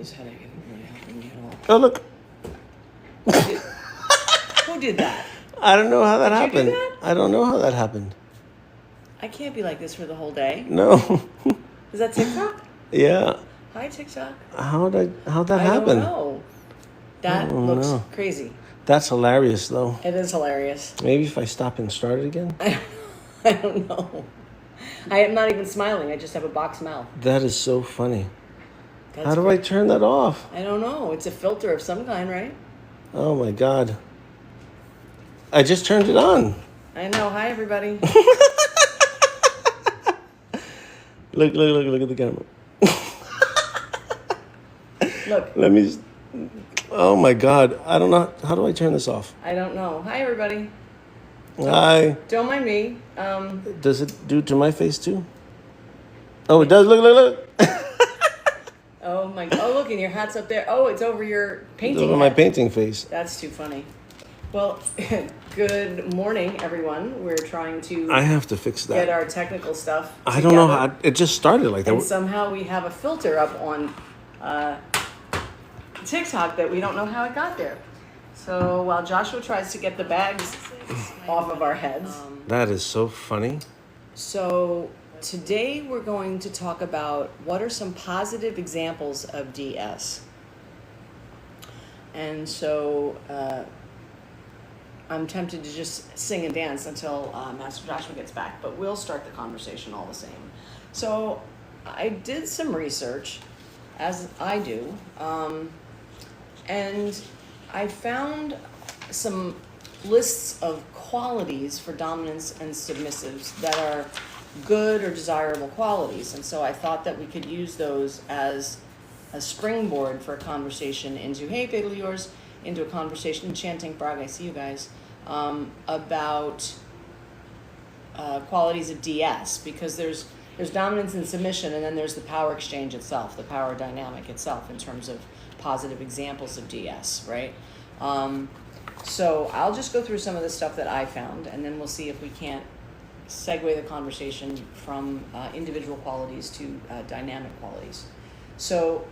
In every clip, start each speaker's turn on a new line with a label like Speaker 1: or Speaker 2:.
Speaker 1: This headache isn't really helping me at all.
Speaker 2: Oh, look.
Speaker 1: Who did that?
Speaker 2: I don't know how that happened.
Speaker 1: You do that?
Speaker 2: I don't know how that happened.
Speaker 1: I can't be like this for the whole day.
Speaker 2: No.
Speaker 1: Is that TikTok?
Speaker 2: Yeah.
Speaker 1: Hi, TikTok.
Speaker 2: How'd that happen?
Speaker 1: I don't know. That looks crazy.
Speaker 2: That's hilarious, though.
Speaker 1: It is hilarious.
Speaker 2: Maybe if I stop and start it again?
Speaker 1: I don't know. I am not even smiling. I just have a box mouth.
Speaker 2: That is so funny.
Speaker 1: That's
Speaker 2: How do I turn that off?
Speaker 1: I don't know. It's a filter of some kind, right?
Speaker 2: Oh, my God. I just turned it on.
Speaker 1: I know. Hi, everybody.
Speaker 2: Look at the camera.
Speaker 1: Look.
Speaker 2: Let me... Oh, my God. I don't know. How do I turn this off?
Speaker 1: I don't know. Hi, everybody.
Speaker 2: Hi.
Speaker 1: Don't mind me.
Speaker 2: Does it do to my face, too? Oh, it does. Look.
Speaker 1: Oh, my... Oh, look, and your hat's up there. Oh, it's over your painting
Speaker 2: It's over my painting face.
Speaker 1: That's too funny. Well, good morning, everyone. We're trying to...
Speaker 2: I have to fix that.
Speaker 1: Get our technical stuff together.
Speaker 2: I don't know how... It just started like that.
Speaker 1: And somehow we have a filter up on TikTok that we don't know how it got there. So while Joshua tries to get the bags off of our heads.
Speaker 2: That is so funny.
Speaker 1: So today we're going to talk about what are some positive examples of DS. And so I'm tempted to just sing and dance until Master Joshua gets back, but we'll start the conversation all the same. So I did some research, as I do, and I found some lists of qualities for dominants and submissives that are good or desirable qualities. And so I thought that we could use those as a springboard for a conversation into, hey, Fatal Yours, into a conversation, Enchanting Frog, I see you guys, about qualities of DS, because there's dominance and submission, and then there's the power exchange itself, the power dynamic itself in terms of positive examples of DS, right? So I'll just go through some of the stuff that I found, and then we'll see if we can't segue the conversation from individual qualities to dynamic qualities. So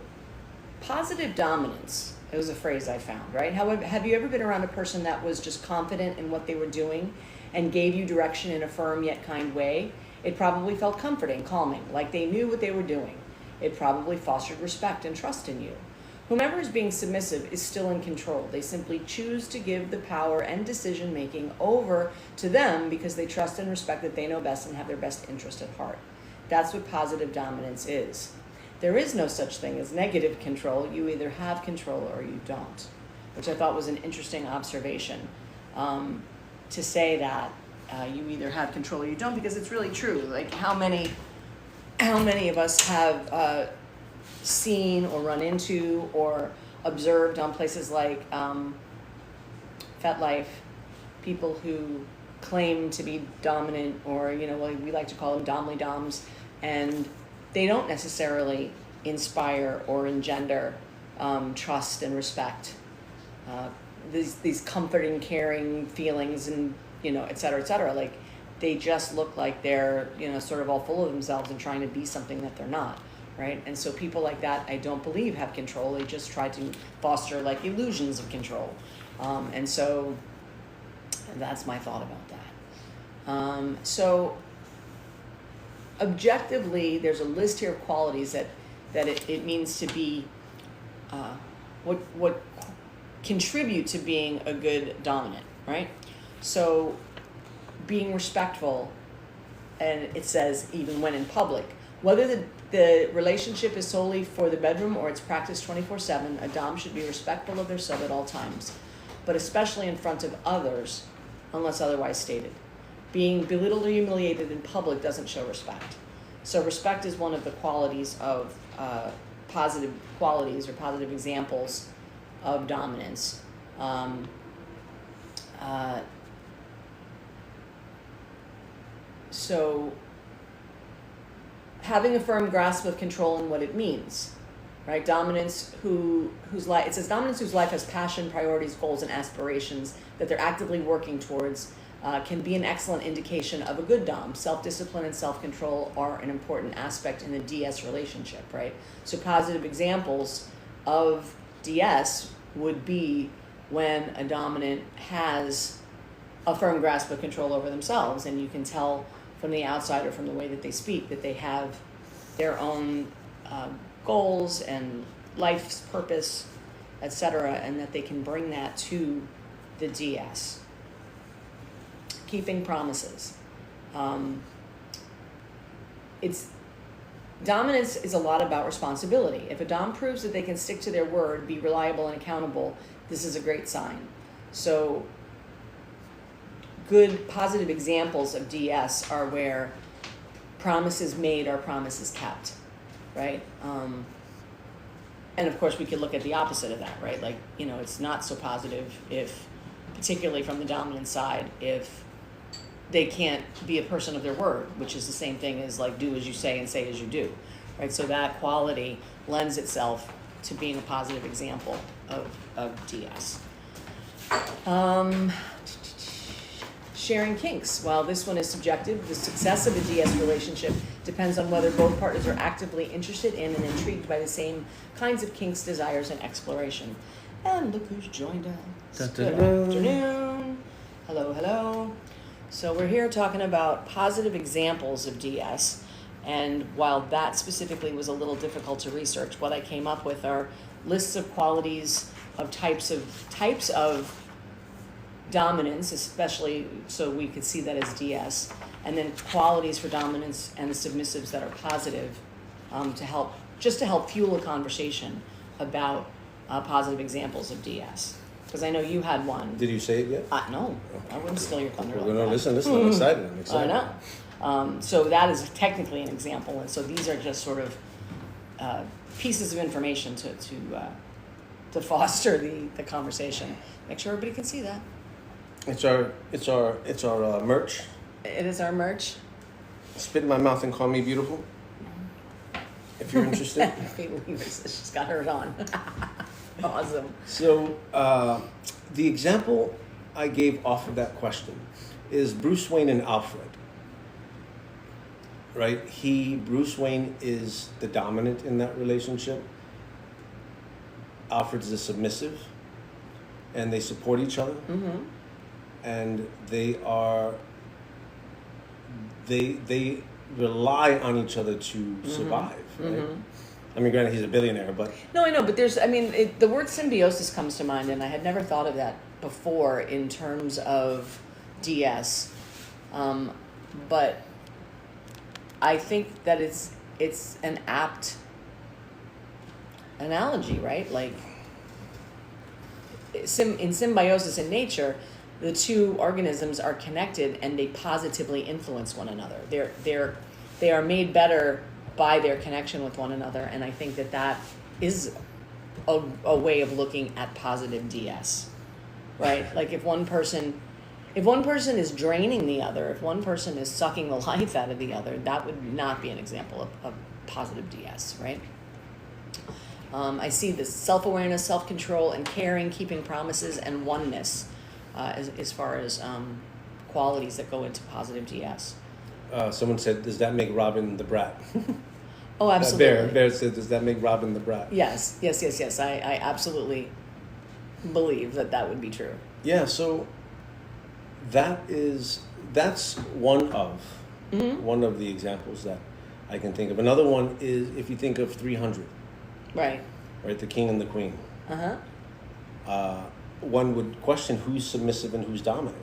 Speaker 1: positive dominance, it was a phrase I found, right? However, have you ever been around a person that was just confident in what they were doing and gave you direction in a firm yet kind way? It probably felt comforting, calming, like they knew what they were doing. It probably fostered respect and trust in you. Whomever is being submissive is still in control. They simply choose to give the power and decision-making over to them because they trust and respect that they know best and have their best interest at heart. That's what positive dominance is. There is no such thing as negative control. You either have control or you don't, which I thought was an interesting observation, to say that you either have control or you don't, because it's really true. Like how many of us have seen or run into or observed on places like FetLife, people who claim to be dominant, or we like to call them domly doms, and they don't necessarily inspire or engender trust and respect, these comforting, caring feelings, and et cetera, et cetera. Like they just look like they're sort of all full of themselves and trying to be something that they're not, right? And so people like that, I don't believe have control. They just try to foster like illusions of control, and so that's my thought about that. So objectively, there's a list here of qualities that it means to be what contribute to being a good dominant, right? So being respectful, and it says even when in public, whether the relationship is solely for the bedroom or it's practiced 24/7, a dom should be respectful of their sub at all times, but especially in front of others, unless otherwise stated. Being belittled or humiliated in public doesn't show respect. So respect is one of the qualities of positive qualities or positive examples of dominance. So having a firm grasp of control and what it means, right? Dominance whose life, it says dominance whose life has passion, priorities, goals, and aspirations that they're actively working towards can be an excellent indication of a good dom. Self-discipline and self-control are an important aspect in the DS relationship, right? So positive examples of DS would be when a dominant has a firm grasp of control over themselves, and you can tell from the outside or from the way that they speak that they have their own goals and life's purpose, etc., and that they can bring that to the DS. Keeping promises. Dominance is a lot about responsibility. If a dom proves that they can stick to their word, be reliable and accountable, this is a great sign. So good positive examples of DS are where promises made are promises kept, right? And of course we could look at the opposite of that, right? Like, it's not so positive if, particularly from the dominant side, if they can't be a person of their word, which is the same thing as like do as you say and say as you do, right? So that quality lends itself to being a positive example of DS. Sharing kinks. While this one is subjective, the success of a DS relationship depends on whether both partners are actively interested in and intrigued by the same kinds of kinks, desires, and exploration. And look who's joined us. Good afternoon. Hello, hello. So we're here talking about positive examples of DS, and while that specifically was a little difficult to research, what I came up with are lists of qualities of types of dominance, especially so we could see that as DS, and then qualities for dominance and submissives that are positive, to help fuel a conversation about positive examples of DS. Because I know you had one.
Speaker 2: Did you say it yet?
Speaker 1: No, I wouldn't steal your thunder.
Speaker 2: No, listen, I'm excited.
Speaker 1: I know. So that is technically an example, and so these are just sort of pieces of information to foster the conversation. Make sure everybody can see that.
Speaker 2: It's our merch.
Speaker 1: It is our merch.
Speaker 2: Spit in my mouth and call me beautiful. If you're interested.
Speaker 1: She's got hers on. Awesome.
Speaker 2: So the example I gave off of that question is Bruce Wayne and Alfred. Right? Bruce Wayne is the dominant in that relationship. Alfred's the submissive, and they support each other.
Speaker 1: Mm-hmm.
Speaker 2: And they rely on each other to survive. Right?
Speaker 1: Mm-hmm.
Speaker 2: I mean, granted, he's a billionaire, but...
Speaker 1: No, I know, but the word symbiosis comes to mind, and I had never thought of that before in terms of DS. But I think that it's an apt analogy, right? Like, in symbiosis in nature, the two organisms are connected and they positively influence one another. They are made better by their connection with one another, and I think that is a way of looking at positive DS, right? Like if one person is draining the other, if one person is sucking the life out of the other, that would not be an example of positive DS, right? I see this self-awareness, self-control, and caring, keeping promises, and oneness as far as qualities that go into positive DS.
Speaker 2: Someone said, does that make Robin the brat?
Speaker 1: Oh, absolutely.
Speaker 2: Bear said, does that make Robin the brat?
Speaker 1: Yes. I absolutely believe that would be true.
Speaker 2: Yeah, so that's one of the examples that I can think of. Another one is if you think of 300.
Speaker 1: Right,
Speaker 2: the king and the queen. One would question who's submissive and who's dominant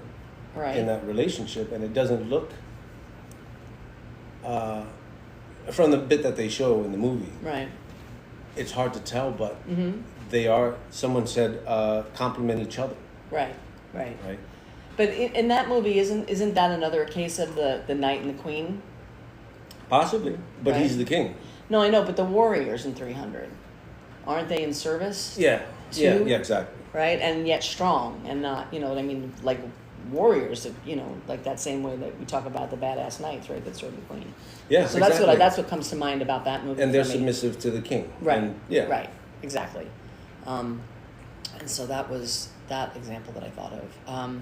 Speaker 2: in that relationship, and it doesn't look, from the bit that they show in the movie, it's hard to tell, but they are, someone said, complement each other. Right.
Speaker 1: But in that movie, isn't that another case of the knight and the queen?
Speaker 2: Possibly, but he's the king.
Speaker 1: No, I know, but the warriors in 300, aren't they in service?
Speaker 2: Yeah,
Speaker 1: too?
Speaker 2: Yeah, exactly.
Speaker 1: Right, and yet strong, and not, you know what I mean, like warriors, like that same way that we talk about the badass knights, right, that serve the queen.
Speaker 2: Yeah,
Speaker 1: so that's what comes to mind about that movie.
Speaker 2: And they're submissive to the king.
Speaker 1: Right.
Speaker 2: And, yeah.
Speaker 1: Right. Exactly. And so that was that example that I thought of.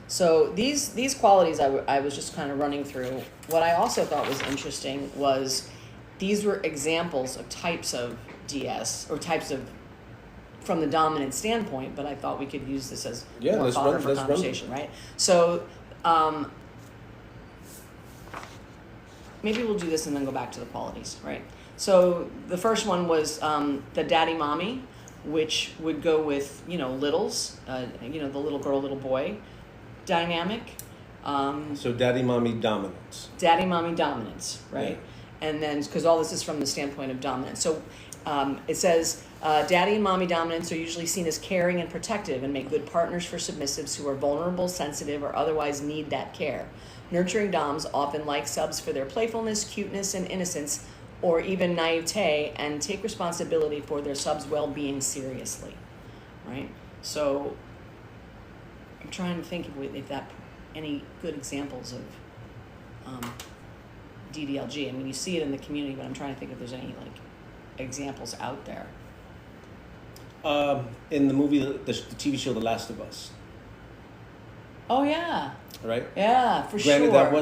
Speaker 1: So these qualities I was just kind of running through. What I also thought was interesting was these were examples of types of DS or types of from the dominant standpoint, but I thought we could use this as
Speaker 2: yeah,
Speaker 1: more fodder for conversation, right? So maybe we'll do this and then go back to the qualities, right? So the first one was the daddy mommy, which would go with, littles, the little girl, little boy dynamic.
Speaker 2: So daddy mommy dominance.
Speaker 1: Daddy mommy dominance, right?
Speaker 2: Yeah.
Speaker 1: And then, because all this is from the standpoint of dominance. So it says, daddy and mommy dominance are usually seen as caring and protective and make good partners for submissives who are vulnerable, sensitive, or otherwise need that care. Nurturing doms often like subs for their playfulness, cuteness, and innocence, or even naivete, and take responsibility for their subs' well-being seriously, right? So I'm trying to think if that any good examples of DDLG. I mean, you see it in the community, but I'm trying to think if there's any examples out there.
Speaker 2: In the movie, the TV show, The Last of Us.
Speaker 1: Oh yeah.
Speaker 2: Right.
Speaker 1: Yeah, for
Speaker 2: Granted,
Speaker 1: sure.
Speaker 2: that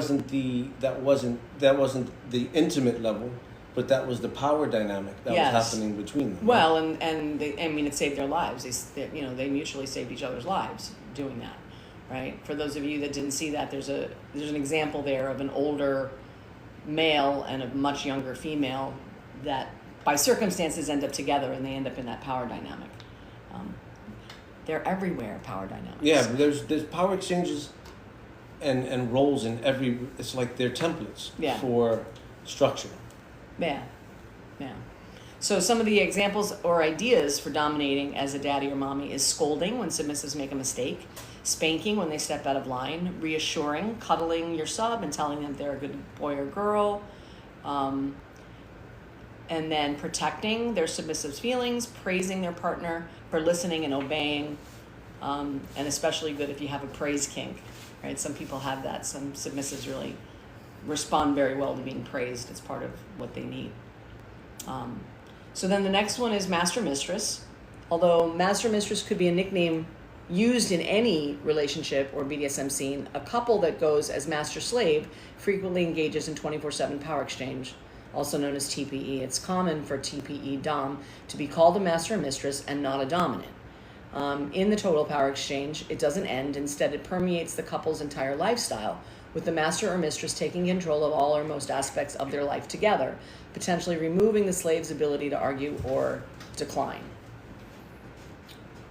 Speaker 2: wasn't the intimate level, but that was the power dynamic that was happening between them.
Speaker 1: Well, and they, it saved their lives. They mutually saved each other's lives doing that, right? For those of you that didn't see that, there's an example there of an older male and a much younger female that by circumstances end up together, and they end up in that power dynamic. They're everywhere, power dynamics.
Speaker 2: Yeah, there's power exchanges and roles in every. It's like they're templates for structure.
Speaker 1: Yeah. So some of the examples or ideas for dominating as a daddy or mommy is scolding when submissives make a mistake, spanking when they step out of line, reassuring, cuddling your sub and telling them they're a good boy or girl, and then protecting their submissive's feelings, praising their partner for listening and obeying, and especially good if you have a praise kink, right? Some people have that. Some submissives really respond very well to being praised. It's part of what they need. So then the next one is master mistress. Although master mistress could be a nickname used in any relationship or BDSM scene, a couple that goes as master slave frequently engages in 24/7 power exchange, also known as TPE. It's common for TPE dom to be called a master or mistress and not a dominant. In the total power exchange, it doesn't end. Instead, it permeates the couple's entire lifestyle, with the master or mistress taking control of all or most aspects of their life together, potentially removing the slave's ability to argue or decline.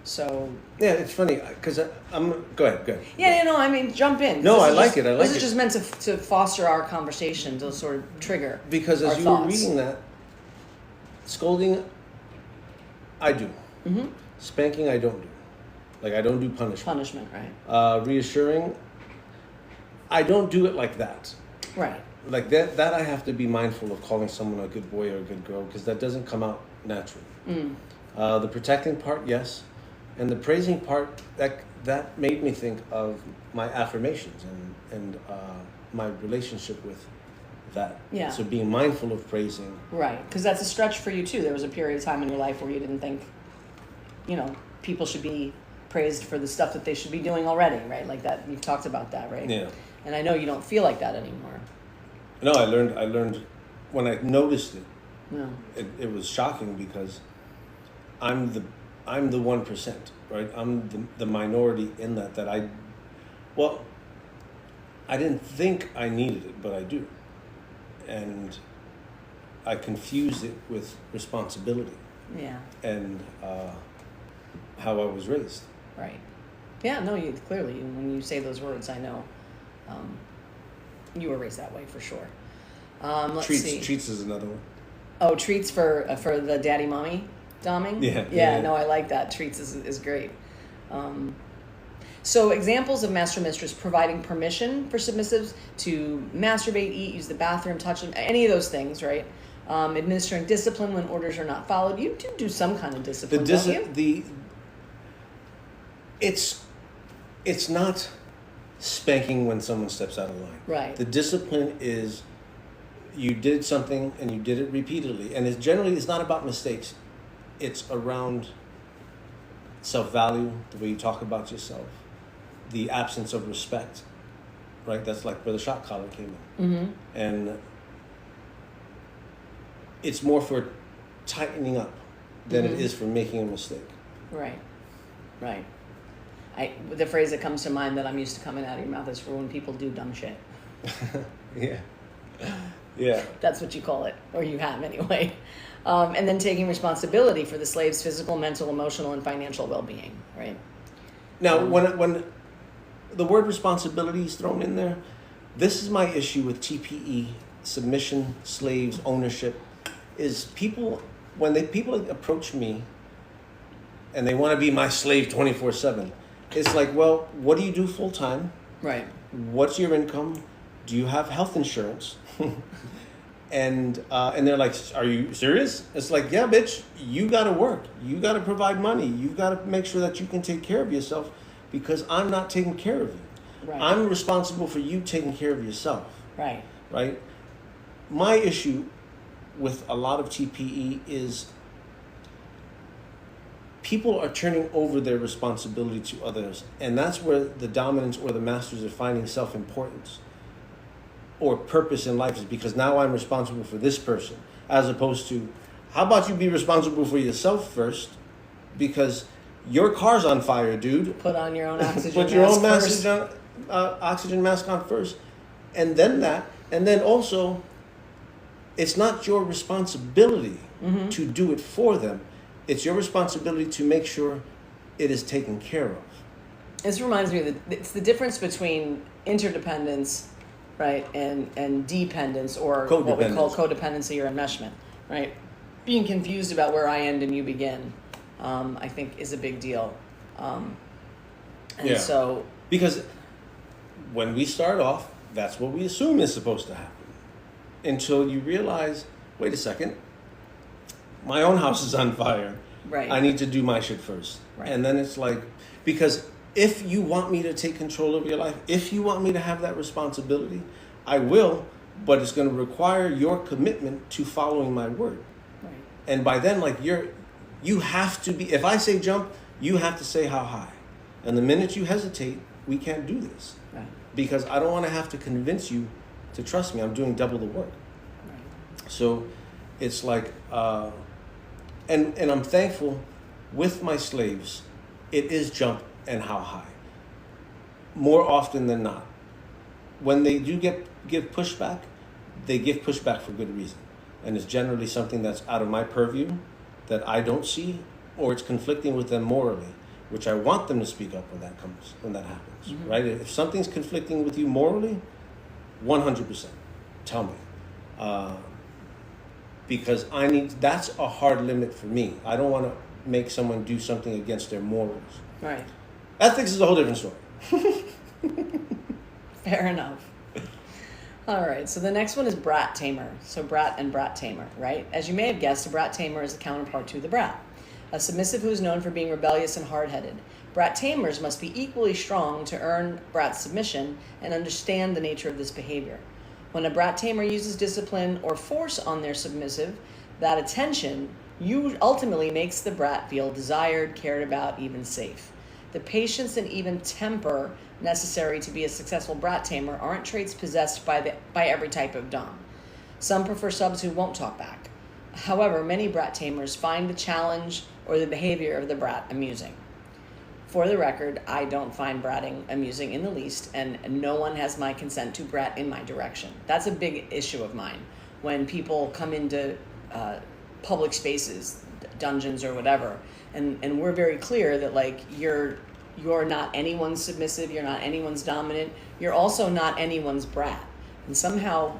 Speaker 1: So
Speaker 2: yeah, it's funny because I'm go ahead.
Speaker 1: Yeah, jump in.
Speaker 2: No, I like it.
Speaker 1: This is just meant to foster our conversation, to sort of trigger
Speaker 2: because as
Speaker 1: our
Speaker 2: you
Speaker 1: thoughts.
Speaker 2: were reading that, scolding, I do.
Speaker 1: Mm-hmm.
Speaker 2: Spanking, I don't do. I don't do punishment.
Speaker 1: Punishment, right?
Speaker 2: Reassuring, I don't do it like that.
Speaker 1: Right.
Speaker 2: Like that I have to be mindful of calling someone a good boy or a good girl because that doesn't come out naturally. The protecting part, yes. And the praising part, that made me think of my affirmations and my relationship with that.
Speaker 1: Yeah.
Speaker 2: So being mindful of praising.
Speaker 1: Right, because that's a stretch for you too. There was a period of time in your life where you didn't think, people should be praised for the stuff that they should be doing already, right? Like that, you've talked about that, right?
Speaker 2: Yeah.
Speaker 1: And I know you don't feel like that anymore.
Speaker 2: No, I learned when I noticed it.
Speaker 1: No.
Speaker 2: It was shocking because I'm the 1%, right? I'm the minority in that I didn't think I needed it, but I do. And I confused it with responsibility.
Speaker 1: Yeah.
Speaker 2: And how I was raised.
Speaker 1: Right. Yeah, no, you clearly, when you say those words, I know you were raised that way for sure. Let's see.
Speaker 2: Treats is another one.
Speaker 1: Oh, treats for the daddy mommy doming? Yeah, no, I like that. Treats is great. So examples of master mistress: providing permission for submissives to masturbate, eat, use the bathroom, touch them, any of those things, right? Administering discipline when orders are not followed. You do some kind of discipline, don't you?
Speaker 2: It's not spanking when someone steps out of line.
Speaker 1: Right.
Speaker 2: The discipline is you did something and you did it repeatedly, and it's not about mistakes. It's around self-value, the way you talk about yourself, the absence of respect, right? That's like where the shot collar came in.
Speaker 1: Mm-hmm.
Speaker 2: And it's more for tightening up than it is for making a mistake.
Speaker 1: Right. Right. The phrase that comes to mind that I'm used to coming out of your mouth is for when people do dumb shit.
Speaker 2: Yeah. Yeah.
Speaker 1: That's what you call it, or you have anyway. And then taking responsibility for the slave's physical, mental, emotional, and financial well-being, right?
Speaker 2: Now, when the word responsibility is thrown in there, this is my issue with TPE, submission, slaves, ownership, is people, people approach me and they want to be my slave 24/7, it's like, well, what do you do full time?
Speaker 1: Right.
Speaker 2: What's your income? Do you have health insurance? And they're like, are you serious? It's like, yeah, bitch, you got to work. You got to provide money. You've got to make sure that you can take care of yourself because I'm not taking care of you.
Speaker 1: Right.
Speaker 2: I'm responsible for you taking care of yourself.
Speaker 1: Right.
Speaker 2: Right? My issue with a lot of TPE is people are turning over their responsibility to others. And that's where the dominants or the masters are finding self-importance or purpose in life, is because now I'm responsible for this person, as opposed to, how about you be responsible for yourself first, because your car's on fire, dude.
Speaker 1: Put on your own oxygen
Speaker 2: Put your own
Speaker 1: mask
Speaker 2: oxygen mask on first, and then that, and then also, it's not your responsibility to do it for them. It's your responsibility to make sure it is taken care of.
Speaker 1: This reminds me of it's the difference between interdependence, right, and dependence, or what we call codependency or enmeshment, right? Being confused about where I end and you begin, I think, is a big deal. So,
Speaker 2: because when we start off, that's what we assume is supposed to happen, until you realize, wait a second, my own house is on fire.
Speaker 1: Right.
Speaker 2: I need to do my shit first.
Speaker 1: Right.
Speaker 2: And then it's like, because if you want me to take control of your life, if you want me to have that responsibility, I will, but it's going to require your commitment to following my word.
Speaker 1: Right.
Speaker 2: And by then, like, you have to be, if I say jump, you have to say how high. And the minute you hesitate, we can't do this.
Speaker 1: Right.
Speaker 2: Because I don't want to have to convince you to trust me. I'm doing double the work.
Speaker 1: Right.
Speaker 2: So it's like, and I'm thankful with my slaves, it is jump and how high. More often than not. When they do give pushback, they give pushback for good reason. And it's generally something that's out of my purview that I don't see, or it's conflicting with them morally, which I want them to speak up when that happens, right? If something's conflicting with you morally, 100%, tell me. Because that's a hard limit for me. I don't want to make someone do something against their morals.
Speaker 1: Right.
Speaker 2: Ethics is a whole different story.
Speaker 1: Fair enough. All right, so the next one is brat tamer. So brat and brat tamer, right? As you may have guessed, a brat tamer is a counterpart to the brat, a submissive who is known for being rebellious and hard-headed. Brat tamers must be equally strong to earn brat's submission and understand the nature of this behavior. When a brat tamer uses discipline or force on their submissive, that attention ultimately makes the brat feel desired, cared about, even safe. The patience and even temper necessary to be a successful brat tamer aren't traits possessed by every type of dom. Some prefer subs who won't talk back. However, many brat tamers find the challenge or the behavior of the brat amusing. For the record, I don't find bratting amusing in the least, and no one has my consent to brat in my direction. That's a big issue of mine. When people come into public spaces, dungeons or whatever, and we're very clear that, like, you're not anyone's submissive, you're not anyone's dominant, you're also not anyone's brat. And somehow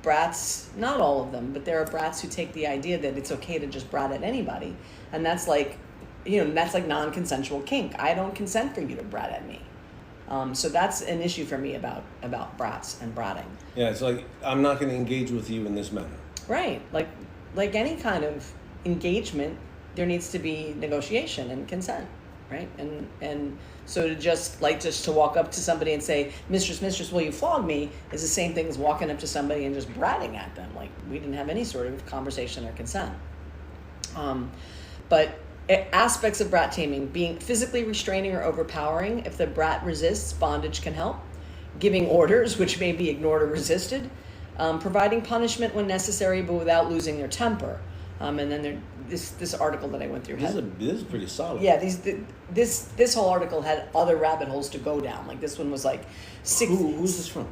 Speaker 1: brats, not all of them, but there are brats who take the idea that it's okay to just brat at anybody, and that's like non-consensual kink. I don't consent for you to brat at me. So that's an issue for me about brats and bratting.
Speaker 2: Yeah, it's like, I'm not going to engage with you in this manner.
Speaker 1: Right. Like any kind of engagement, there needs to be negotiation and consent, right? And so to just to walk up to somebody and say, Mistress, will you flog me, is the same thing as walking up to somebody and just bratting at them. Like, we didn't have any sort of conversation or consent. But aspects of brat taming: being physically restraining or overpowering. If the brat resists, bondage can help. Giving orders, which may be ignored or resisted. Providing punishment when necessary, but without losing their temper. And then this article that I went through
Speaker 2: This
Speaker 1: had,
Speaker 2: is pretty solid.
Speaker 1: yeah, this whole article had other rabbit holes to go down. Like this one was like six.
Speaker 2: Who's this from?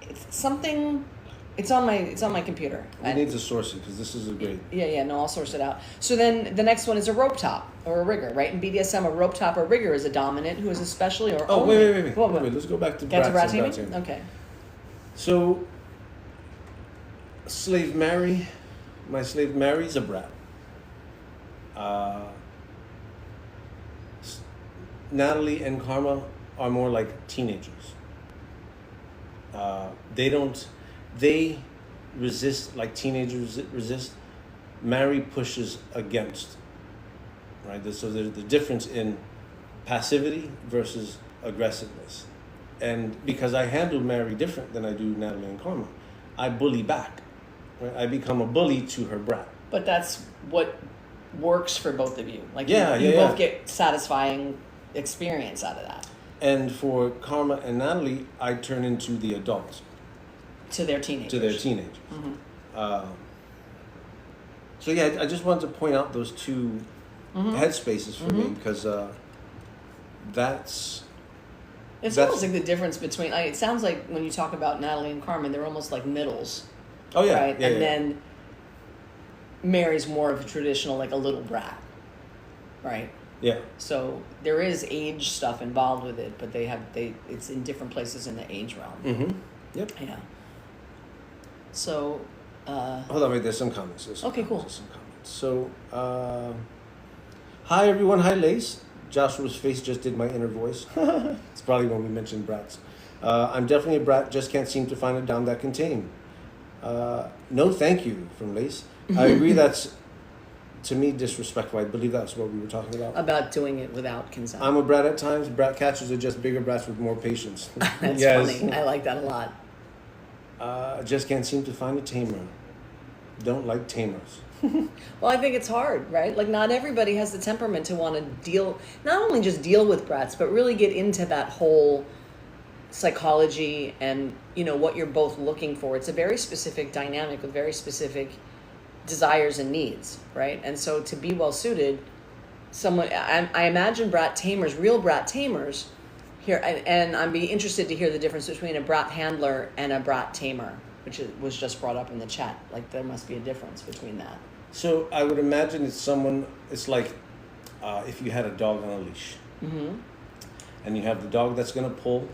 Speaker 1: It's something. It's on my computer.
Speaker 2: We need to source it because this is a great.
Speaker 1: Yeah. No, I'll source it out. So then the next one is a rope top or a rigger, right? In BDSM, a rope top or rigger is a dominant who is especially or
Speaker 2: Oh,
Speaker 1: only.
Speaker 2: wait. Let's go back to
Speaker 1: Get to brat
Speaker 2: brats and
Speaker 1: taming?
Speaker 2: brat taming.
Speaker 1: Okay.
Speaker 2: So, my slave marries a brat. Natalie and Karma are more like teenagers. They resist like teenagers resist. Mary pushes against, right? So there's the difference in passivity versus aggressiveness. And because I handle Mary different than I do Natalie and Karma, I bully back. Right? I become a bully to her brat.
Speaker 1: But that's what works for both of you. Like
Speaker 2: Yeah,
Speaker 1: you
Speaker 2: yeah,
Speaker 1: both get satisfying experience out of that.
Speaker 2: And for Karma and Natalie, I turn into the adult.
Speaker 1: To their teenagers.
Speaker 2: Mm-hmm. So yeah, I just wanted to point out those two headspaces for me because that's...
Speaker 1: It's almost like the difference between... it sounds like when you talk about Natalie and Carmen, they're almost like middles.
Speaker 2: Oh yeah.
Speaker 1: Right?
Speaker 2: Yeah,
Speaker 1: and then Mary's more of a traditional, like a little brat. Right?
Speaker 2: Yeah.
Speaker 1: So there is age stuff involved with it, but it's in different places in the age realm.
Speaker 2: Mm-hmm. Yep.
Speaker 1: Yeah. So...
Speaker 2: hold on, wait, there's some comments.
Speaker 1: Okay, cool.
Speaker 2: So, hi everyone, hi Lace. Joshua's face just did my inner voice. It's probably when we mentioned brats. I'm definitely a brat, just can't seem to find a dom that can tame. No thank you from Lace. I agree that's, to me, disrespectful. I believe that's what we were talking about.
Speaker 1: About doing it without consent.
Speaker 2: I'm a brat at times. Brat catchers are just bigger brats with more patience.
Speaker 1: That's
Speaker 2: Yes.
Speaker 1: funny. I like that a lot.
Speaker 2: Just can't seem to find a tamer. Don't like tamers.
Speaker 1: Well, I think it's hard, right? Like, not everybody has the temperament to want to not only just deal with brats, but really get into that whole psychology and, what you're both looking for. It's a very specific dynamic with very specific desires and needs, right? And so to be well suited, I imagine brat tamers, real brat tamers, here, and I'd be interested to hear the difference between a brat handler and a brat tamer, which was just brought up in the chat. Like, there must be a difference between that.
Speaker 2: So I would imagine it's like if you had a dog on a leash. Mm-hmm. And you have the dog that's going to pull,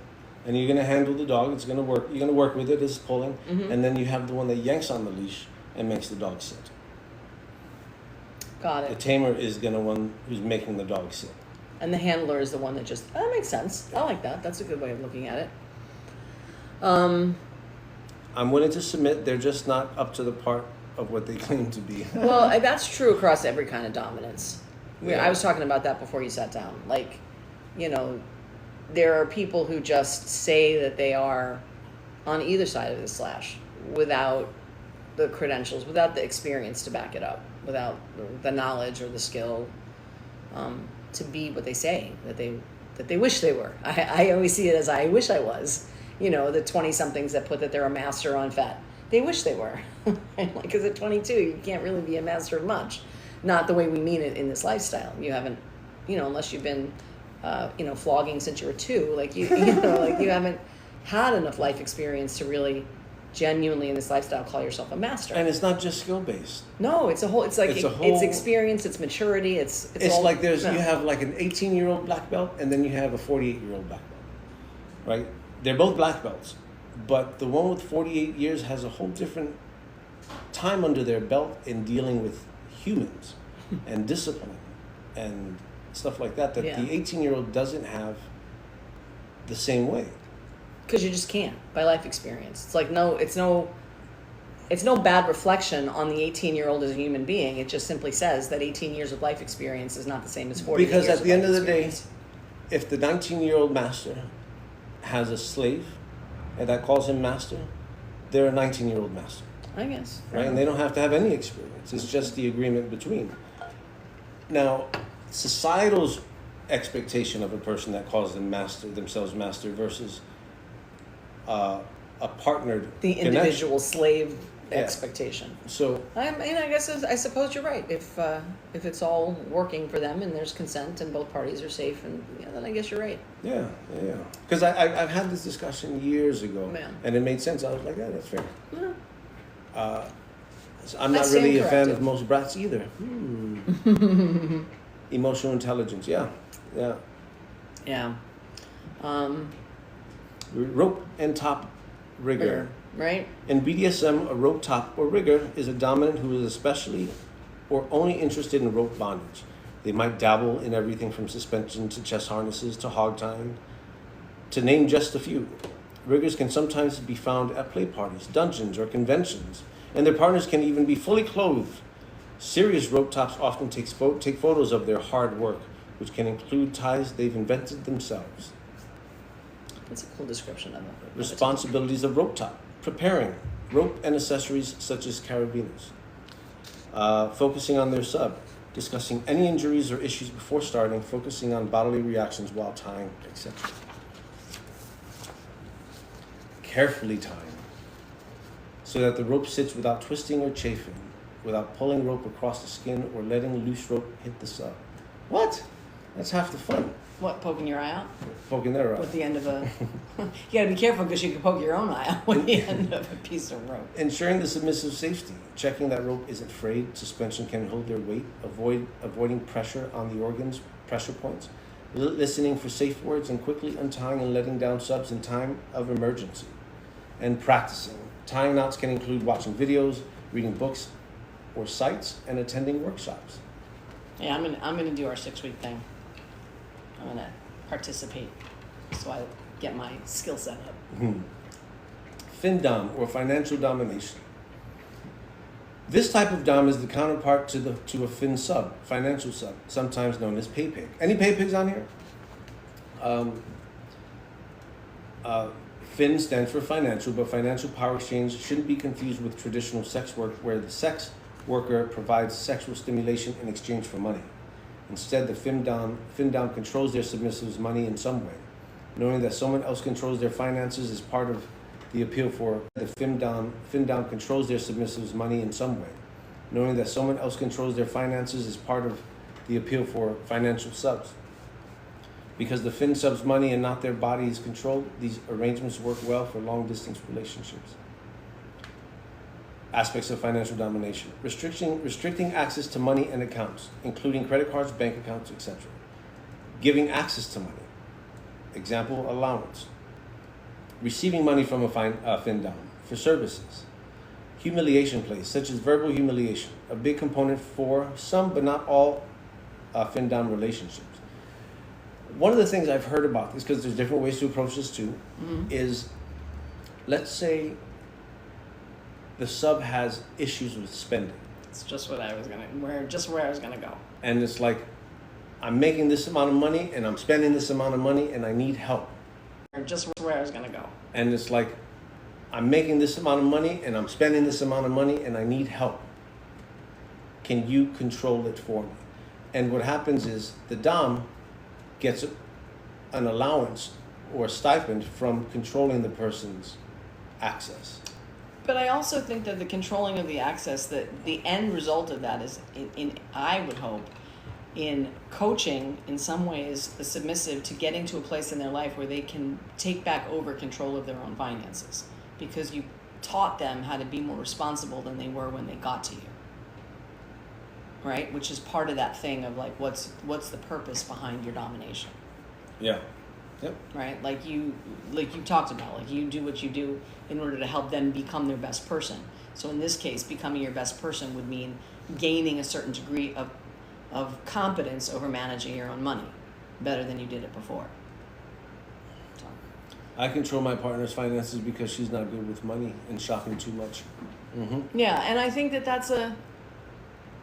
Speaker 2: and you're going to handle the dog. It's going to work. You're going to work with it as pulling. Mm-hmm. And then you have the one that yanks on the leash and makes the dog sit.
Speaker 1: Got it.
Speaker 2: The tamer is the one who's making the dog sit.
Speaker 1: And the handler is the one that just... that makes sense. I like that. That's a good way of looking at it. I'm
Speaker 2: willing to submit. They're just not up to the part of what they claim to be.
Speaker 1: Well, that's true across every kind of dominance.
Speaker 2: Yeah.
Speaker 1: I was talking about that before you sat down. Like, there are people who just say that they are on either side of the slash without the credentials, without the experience to back it up, without the knowledge or the skill to be what they say that they wish they were. I always see it as I wish I was. The 20-somethings that put that they're a master on fat. They wish they were. Like, because at 22, you can't really be a master of much. Not the way we mean it in this lifestyle. You haven't, unless you've been, flogging since you were 2. Like, you haven't had enough life experience to really genuinely in this lifestyle call yourself a master.
Speaker 2: And it's not just skill-based.
Speaker 1: No, it's experience, it's maturity, it's
Speaker 2: like you have like an 18-year-old black belt, and then you have a 48-year-old black belt, right? They're both black belts, but the one with 48 years has a whole different time under their belt in dealing with humans and discipline and stuff like that the 18-year-old doesn't have the same way.
Speaker 1: Because you just can't, by life experience. It's like, it's no bad reflection on the 18-year-old as a human being. It just simply says that 18 years of life experience is not the same as 40 years.
Speaker 2: Because at the end of the day, if the 19-year-old master has a slave and that calls him master, they're a 19-year-old master.
Speaker 1: I guess.
Speaker 2: Right? And they don't have to have any experience. It's just the agreement between. Now, societal's expectation of a person that calls themselves master versus a partnered
Speaker 1: the individual
Speaker 2: connection.
Speaker 1: slave expectation.
Speaker 2: So
Speaker 1: I mean, I suppose you're right. If it's all working for them and there's consent and both parties are safe, and then I guess you're right.
Speaker 2: yeah. Because I've had this discussion years ago,
Speaker 1: Yeah.
Speaker 2: and it made sense. I was like, yeah, that's fair.
Speaker 1: Yeah.
Speaker 2: So I'm
Speaker 1: I
Speaker 2: not
Speaker 1: stand
Speaker 2: really a fan
Speaker 1: corrected.
Speaker 2: of most brats either. Emotional intelligence, yeah.
Speaker 1: Yeah.
Speaker 2: Rope and top rigger.
Speaker 1: Right?
Speaker 2: In BDSM, a rope top or rigger is a dominant who is especially or only interested in rope bondage. They might dabble in everything from suspension to chest harnesses to hog tying, to name just a few. Riggers can sometimes be found at play parties, dungeons, or conventions, and their partners can even be fully clothed. Serious rope tops often take photos of their hard work, which can include ties they've invented themselves.
Speaker 1: That's a cool description of it.
Speaker 2: Responsibilities of rope top: preparing rope and accessories such as carabiners, focusing on their sub, discussing any injuries or issues before starting, focusing on bodily reactions while tying, etc. Carefully tying, so that the rope sits without twisting or chafing, without pulling rope across the skin or letting loose rope hit the sub. What? That's half the fun.
Speaker 1: What, poking your eye out?
Speaker 2: Poking their eye.
Speaker 1: With the end of a... You gotta be careful because you can poke your own eye out with the end of a piece of rope.
Speaker 2: Ensuring the submissive safety, checking that rope isn't frayed, suspension can hold their weight, avoiding pressure on the organs, pressure points, listening for safe words, and quickly untying and letting down subs in time of emergency. And practicing. Tying knots can include watching videos, reading books or sites, and attending workshops.
Speaker 1: Yeah, I'm gonna do our 6-week thing. I'm gonna participate so I get my skill set up.
Speaker 2: Fin-dom, or financial domination. This type of dom is the counterpart to a fin sub, financial sub, sometimes known as pay pig. Any pay pigs on here? Fin stands for financial, but financial power exchange shouldn't be confused with traditional sex work where the sex worker provides sexual stimulation in exchange for money. Instead, the fin-dom controls their submissive's money in some way. Knowing that someone else controls their finances is part of the appeal for the fin-dom controls their submissive's money in some way. Knowing that someone else controls their finances is part of the appeal for financial subs. Because the fin sub's money and not their body is controlled, these arrangements work well for long-distance relationships. Aspects of financial domination: restricting access to money and accounts, including credit cards, bank accounts, etc. Giving access to money. Example, allowance. Receiving money from a fin-dom for services. Humiliation plays, such as verbal humiliation, a big component for some but not all fin-dom relationships. One of the things I've heard about this, because there's different ways to approach this too, is, let's say the sub has issues with spending.
Speaker 1: It's just where I was gonna go.
Speaker 2: And it's like, I'm making this amount of money and I'm spending this amount of money and I need help.
Speaker 1: Just where I was gonna go.
Speaker 2: And it's like, I'm making this amount of money and I'm spending this amount of money and I need help. Can you control it for me? And what happens is the dom gets an allowance or a stipend from controlling the person's access.
Speaker 1: But I also think that the controlling of the access, that the end result of that is, I would hope, in coaching, in some ways, the submissive to getting to a place in their life where they can take back over control of their own finances. Because you taught them how to be more responsible than they were when they got to you. Right? Which is part of that thing of like, what's the purpose behind your domination?
Speaker 2: Yeah. Yep.
Speaker 1: Right? Like you talked about, like you do what you do in order to help them become their best person. So in this case, becoming your best person would mean gaining a certain degree of competence over managing your own money better than you did it before. So.
Speaker 2: I control my partner's finances because she's not good with money and shopping too much.
Speaker 1: Yeah, and I think that's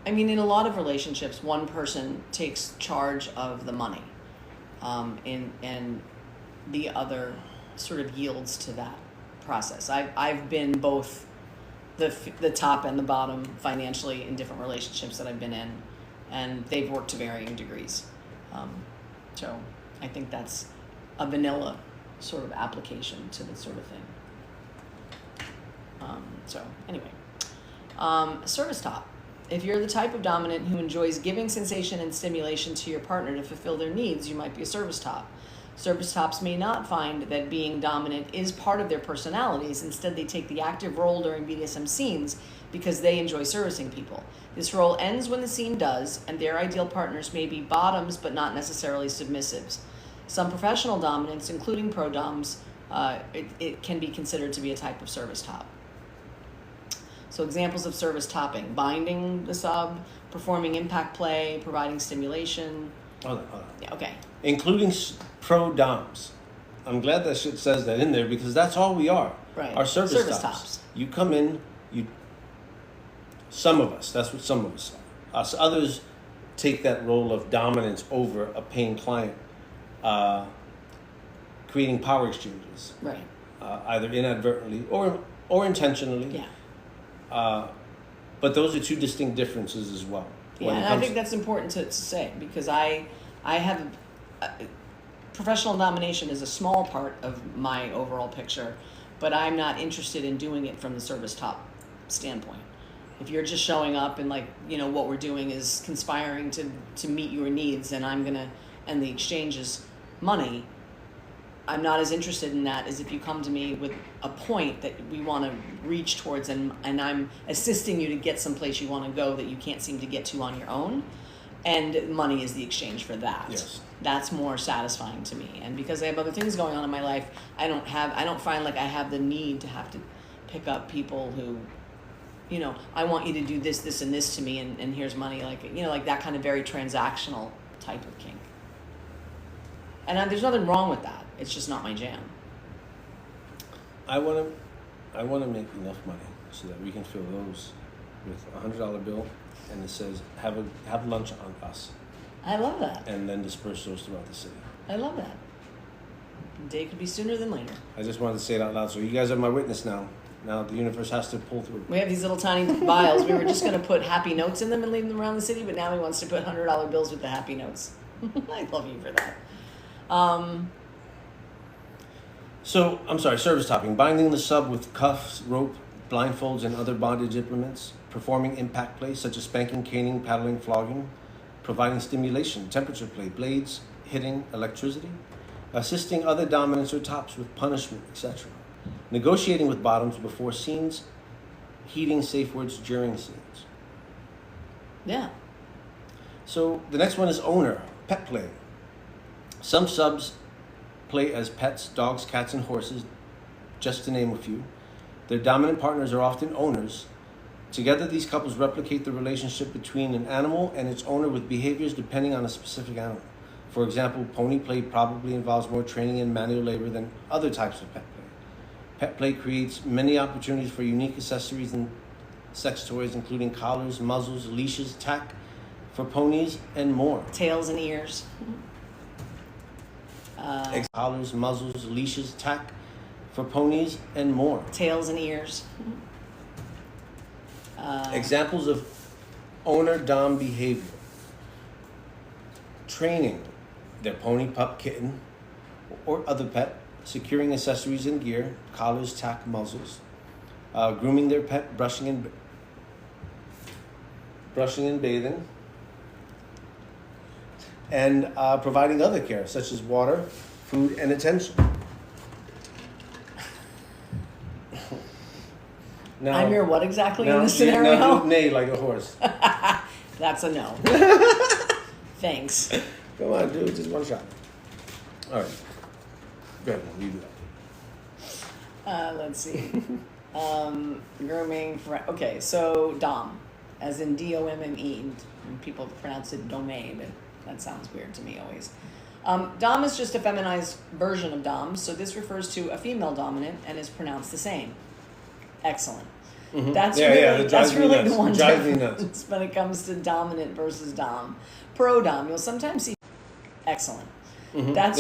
Speaker 1: in a lot of relationships, one person takes charge of the money, and the other sort of yields to that process. I've been both the top and the bottom financially in different relationships that I've been in, and they've worked to varying degrees. So I think that's a vanilla sort of application to this sort of thing. So anyway, Service top. If you're the type of dominant who enjoys giving sensation and stimulation to your partner to fulfill their needs, you might be a service top. Service tops may not find that being dominant is part of their personalities. Instead, they take the active role during BDSM scenes because they enjoy servicing people. This role ends when the scene does, and their ideal partners may be bottoms but not necessarily submissives. Some professional dominants, including pro-doms, it can be considered to be a type of service top. So examples of service topping: binding the sub, performing impact play, providing stimulation.
Speaker 2: Hold on.
Speaker 1: Yeah, okay.
Speaker 2: Including pro-doms. I'm glad that shit says that in there because that's all we are.
Speaker 1: Right.
Speaker 2: Our service tops. You come in, some of us, that's what some of us are. Us others take that role of dominance over a paying client, creating power exchanges.
Speaker 1: Right.
Speaker 2: Either inadvertently or intentionally.
Speaker 1: Yeah.
Speaker 2: But those are two distinct differences as well.
Speaker 1: Yeah, and I think that's important to say because I have professional domination is a small part of my overall picture, but I'm not interested in doing it from the service top standpoint. If you're just showing up and what we're doing is conspiring to meet your needs and the exchange is money, I'm not as interested in that as if you come to me with a point that we want to reach towards and I'm assisting you to get someplace you want to go that you can't seem to get to on your own, and money is the exchange for that.
Speaker 2: Yes.
Speaker 1: That's more satisfying to me. And because I have other things going on in my life, I don't find like I have the need to have to pick up people who, I want you to do this and this to me and here's money, like that kind of very transactional type of kink. And there's nothing wrong with that. It's just not my jam.
Speaker 2: I want to make enough money so that we can fill those with $100 bill, and it says have lunch on us.
Speaker 1: I love that.
Speaker 2: And then disperse those throughout the city.
Speaker 1: I love that. The day could be sooner than later.
Speaker 2: I just wanted to say it out loud, so you guys are my witness now. Now the universe has to pull through.
Speaker 1: We have these little tiny vials. We were just going to put happy notes in them and leave them around the city, but now he wants to put $100 bills with the happy notes. I love you for that.
Speaker 2: So, I'm sorry, service topping. Binding the sub with cuffs, rope, blindfolds, and other bondage implements. Performing impact play, such as spanking, caning, paddling, flogging. Providing stimulation, temperature play, blades, hitting, electricity. Assisting other dominants or tops with punishment, etc. Negotiating with bottoms before scenes. Heeding safe words during scenes.
Speaker 1: Yeah.
Speaker 2: So, the next one is owner, pet play. Some subs play as pets, dogs, cats, and horses, just to name a few. Their dominant partners are often owners. Together, these couples replicate the relationship between an animal and its owner with behaviors depending on a specific animal. For example, pony play probably involves more training and manual labor than other types of pet play. Pet play creates many opportunities for unique accessories and sex toys, including collars, muzzles, leashes, tack for ponies, and more.
Speaker 1: Tails and ears.
Speaker 2: Collars, muzzles, leashes, tack for ponies, and more.
Speaker 1: Tails and ears.
Speaker 2: Examples of owner-dom behavior. Training their pony, pup, kitten, or other pet. Securing accessories and gear, collars, tack, muzzles. Grooming their pet, brushing and bathing. And providing other care, such as water, food, and attention. Now,
Speaker 1: I'm your what exactly in this scenario?
Speaker 2: Now do neigh like a horse.
Speaker 1: That's a no. Thanks.
Speaker 2: Come on, dude, just one shot. All right. Go ahead, you do that.
Speaker 1: Let's see. Grooming for... Okay, so dom, as in D-O-M-M-E. People pronounce it domain, but that sounds weird to me always. Dom is just a feminized version of dom, so this refers to a female dominant and is pronounced the same. Excellent. Mm-hmm. That's really the one difference when it comes to dominant versus dom. Pro-dom, you'll sometimes see... Excellent. Mm-hmm. That's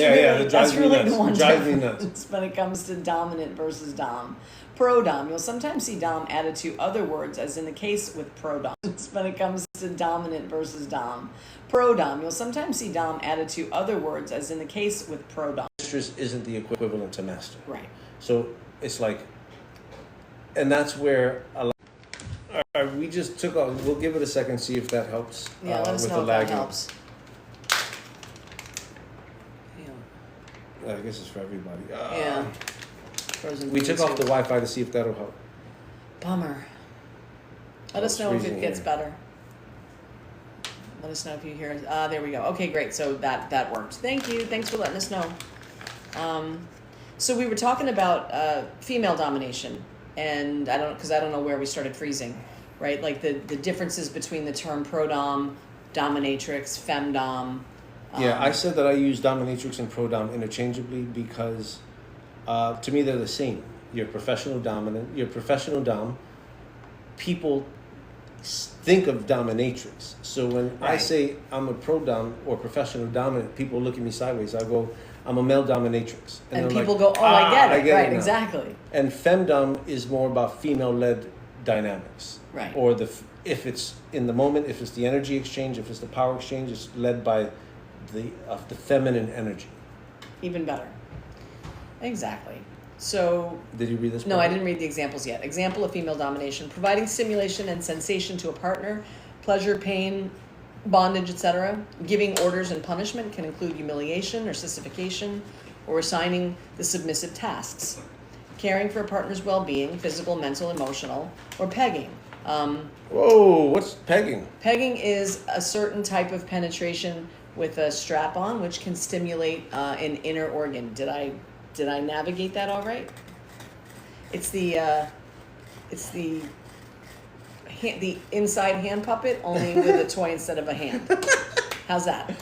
Speaker 1: really the one difference when it comes to dominant versus dom. Pro-dom, you'll sometimes see dom added to other words, as in the case with pro-dom. When it comes to dominant versus dom. Pro-dom, you'll sometimes see dom added to other words, as in the case with pro-dom.
Speaker 2: Mistress isn't the equivalent to master.
Speaker 1: Right.
Speaker 2: So it's like, and that's where a lot. All right, we just took off. We'll give it a second, see if that helps.
Speaker 1: Yeah, let us
Speaker 2: with
Speaker 1: know
Speaker 2: the
Speaker 1: if that
Speaker 2: lagging.
Speaker 1: helps.
Speaker 2: I guess it's for everybody.
Speaker 1: Yeah. Frozen
Speaker 2: We took
Speaker 1: food
Speaker 2: off the
Speaker 1: too.
Speaker 2: Wi-Fi to see if that'll help.
Speaker 1: Bummer. Let us
Speaker 2: it's
Speaker 1: know if it
Speaker 2: freezing
Speaker 1: gets
Speaker 2: here.
Speaker 1: better. Let us know if you hear. There we go. Okay, great. So that worked. Thank you. Thanks for letting us know. So we were talking about female domination, and I don't know where we started freezing, right? Like the differences between the term pro-dom, dominatrix, femdom.
Speaker 2: Yeah, I said that I use dominatrix and pro-dom interchangeably because to me they're the same. You're professional dominant, you're professional dom. People think of dominatrix. So when I
Speaker 1: Right.
Speaker 2: say I'm a pro-dom or professional dominant, people look at me sideways. I go, I'm a male dominatrix.
Speaker 1: And
Speaker 2: they're
Speaker 1: people
Speaker 2: like,
Speaker 1: go, oh, I get it. Right,
Speaker 2: now."
Speaker 1: exactly.
Speaker 2: And femdom is more about female-led dynamics.
Speaker 1: Right.
Speaker 2: Or if it's in the moment, if it's the energy exchange, if it's the power exchange, it's led by the feminine energy.
Speaker 1: Even better. Exactly. So,
Speaker 2: Did you read this?
Speaker 1: no,
Speaker 2: part?
Speaker 1: I didn't read the examples yet. Example of female domination: providing stimulation and sensation to a partner, pleasure, pain, bondage, etc. Giving orders and punishment can include humiliation or sissification, or assigning the submissive tasks. Caring for a partner's well-being, physical, mental, emotional, or pegging.
Speaker 2: Whoa, what's pegging?
Speaker 1: Pegging is a certain type of penetration with a strap-on, which can stimulate an inner organ. Did I navigate that all right? It's the inside hand puppet, only with a toy instead of a hand. How's that?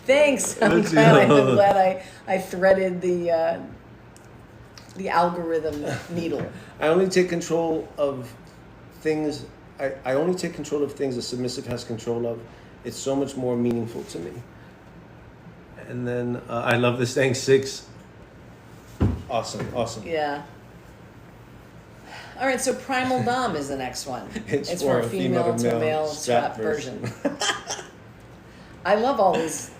Speaker 1: Thanks. I'm glad I threaded the algorithm needle.
Speaker 2: I only take control of things. I only take control of things a submissive has control of. It's so much more meaningful to me. And then I love this thing 6. Awesome.
Speaker 1: Yeah. All right, so primal dom is the next one.
Speaker 2: It's
Speaker 1: for
Speaker 2: for
Speaker 1: a female to male strap version. I love all these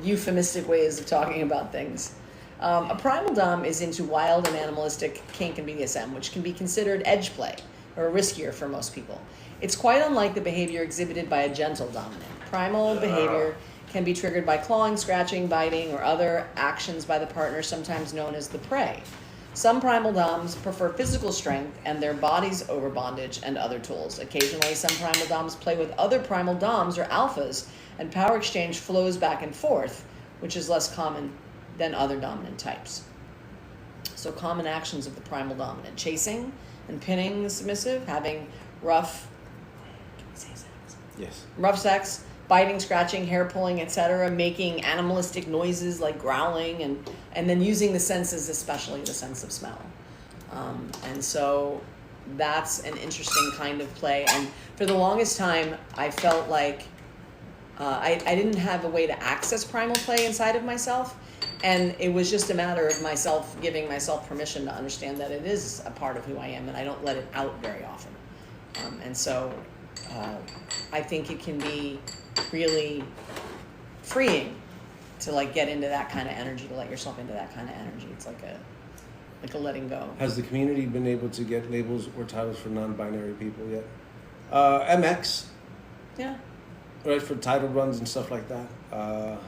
Speaker 1: euphemistic ways of talking about things. A primal dom is into wild and animalistic kink and BDSM, which can be considered edge play or riskier for most people. It's quite unlike the behavior exhibited by a gentle dominant. Primal behavior can be triggered by clawing, scratching, biting, or other actions by the partner, sometimes known as the prey. Some primal doms prefer physical strength and their bodies over bondage and other tools. Occasionally, some primal doms play with other primal doms or alphas, and power exchange flows back and forth, which is less common than other dominant types. So common actions of the primal dominant: chasing and pinning the submissive, having rough
Speaker 2: Yes.
Speaker 1: sex, biting, scratching, hair pulling, etc., making animalistic noises like growling, and then using the senses, especially the sense of smell. And so that's an interesting kind of play. And for the longest time, I felt like I didn't have a way to access primal play inside of myself. And it was just a matter of myself giving myself permission to understand that it is a part of who I am, and I don't let it out very often. And so I think it can be really freeing to like get into that kind of energy, to let yourself into that kind of energy. It's like a letting go.
Speaker 2: Has the community been able to get labels or titles for non-binary people yet? MX,
Speaker 1: Yeah.
Speaker 2: right, for title runs and stuff like that.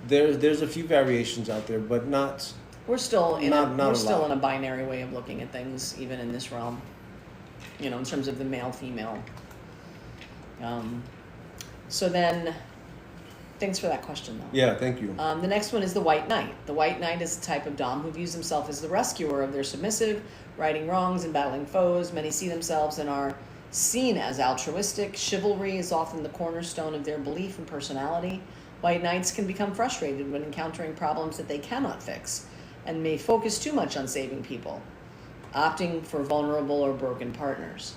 Speaker 2: There's a few variations out there, but not.
Speaker 1: We're still in
Speaker 2: Not a
Speaker 1: we're still
Speaker 2: lot.
Speaker 1: in a binary way of looking at things, even in this realm. You know, in terms of the male female. So then, thanks for that question, though.
Speaker 2: Yeah, thank you.
Speaker 1: The next one is the White Knight. The White Knight is a type of dom who views himself as the rescuer of their submissive, righting wrongs and battling foes. Many see themselves and are seen as altruistic. Chivalry is often the cornerstone of their belief and personality. White Knights can become frustrated when encountering problems that they cannot fix and may focus too much on saving people, opting for vulnerable or broken partners.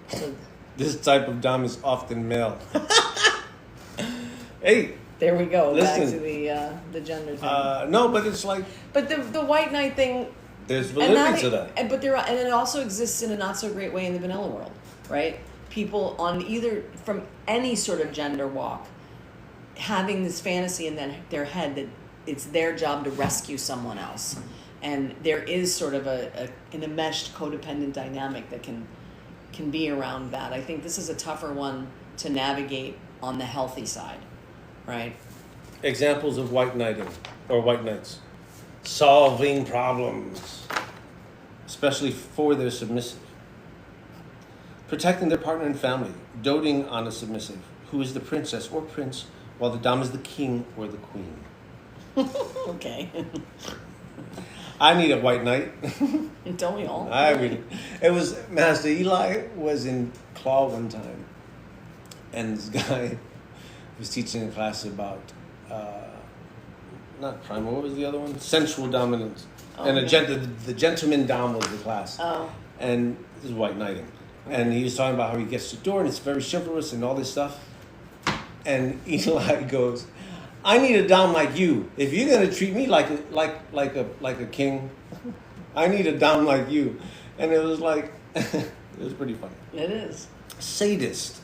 Speaker 1: So
Speaker 2: This type of dom is often male. Hey,
Speaker 1: there we go, back
Speaker 2: Listen.
Speaker 1: to the gender thing.
Speaker 2: no, but it's like
Speaker 1: But the White Knight thing,
Speaker 2: there's
Speaker 1: and
Speaker 2: validity to that.
Speaker 1: but and it also exists in a not so great way in the vanilla world, right? People on either from any sort of gender walk having this fantasy in their head that it's their job to rescue someone else, And there is sort of an enmeshed codependent dynamic that can be around that. I think this is a tougher one to navigate on the healthy side, right?
Speaker 2: Examples of white knighting or white knights. Solving problems, especially for their submissive. Protecting their partner and family, doting on a submissive, who is the princess or prince, while the dom is the king or the queen.
Speaker 1: Okay.
Speaker 2: I need a white knight.
Speaker 1: Don't we all?
Speaker 2: I mean, it was Master Eli was in Claw one time, and this guy was teaching a class about not primal. What was the other one? Sensual dominance.
Speaker 1: Oh,
Speaker 2: and
Speaker 1: okay.
Speaker 2: the gentleman dom was the class.
Speaker 1: Oh.
Speaker 2: And this is white knighting, and he was talking about how he gets to the door and it's very chivalrous and all this stuff. And Eli goes, I need a dom like you. If you're gonna treat me like a king, I need a dom like you. And it was like, it was pretty funny.
Speaker 1: It is.
Speaker 2: Sadist.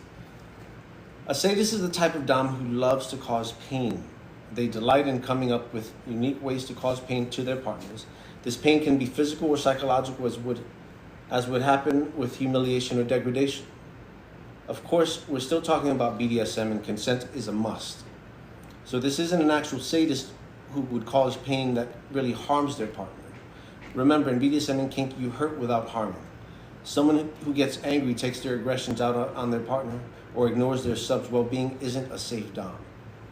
Speaker 2: A sadist is the type of dom who loves to cause pain. They delight in coming up with unique ways to cause pain to their partners. This pain can be physical or psychological, as would happen with humiliation or degradation. Of course, we're still talking about BDSM, and consent is a must. So this isn't an actual sadist who would cause pain that really harms their partner. Remember, in BDSM and kink, you hurt without harming. Someone who gets angry, takes their aggressions out on their partner, or ignores their sub's well-being isn't a safe dom.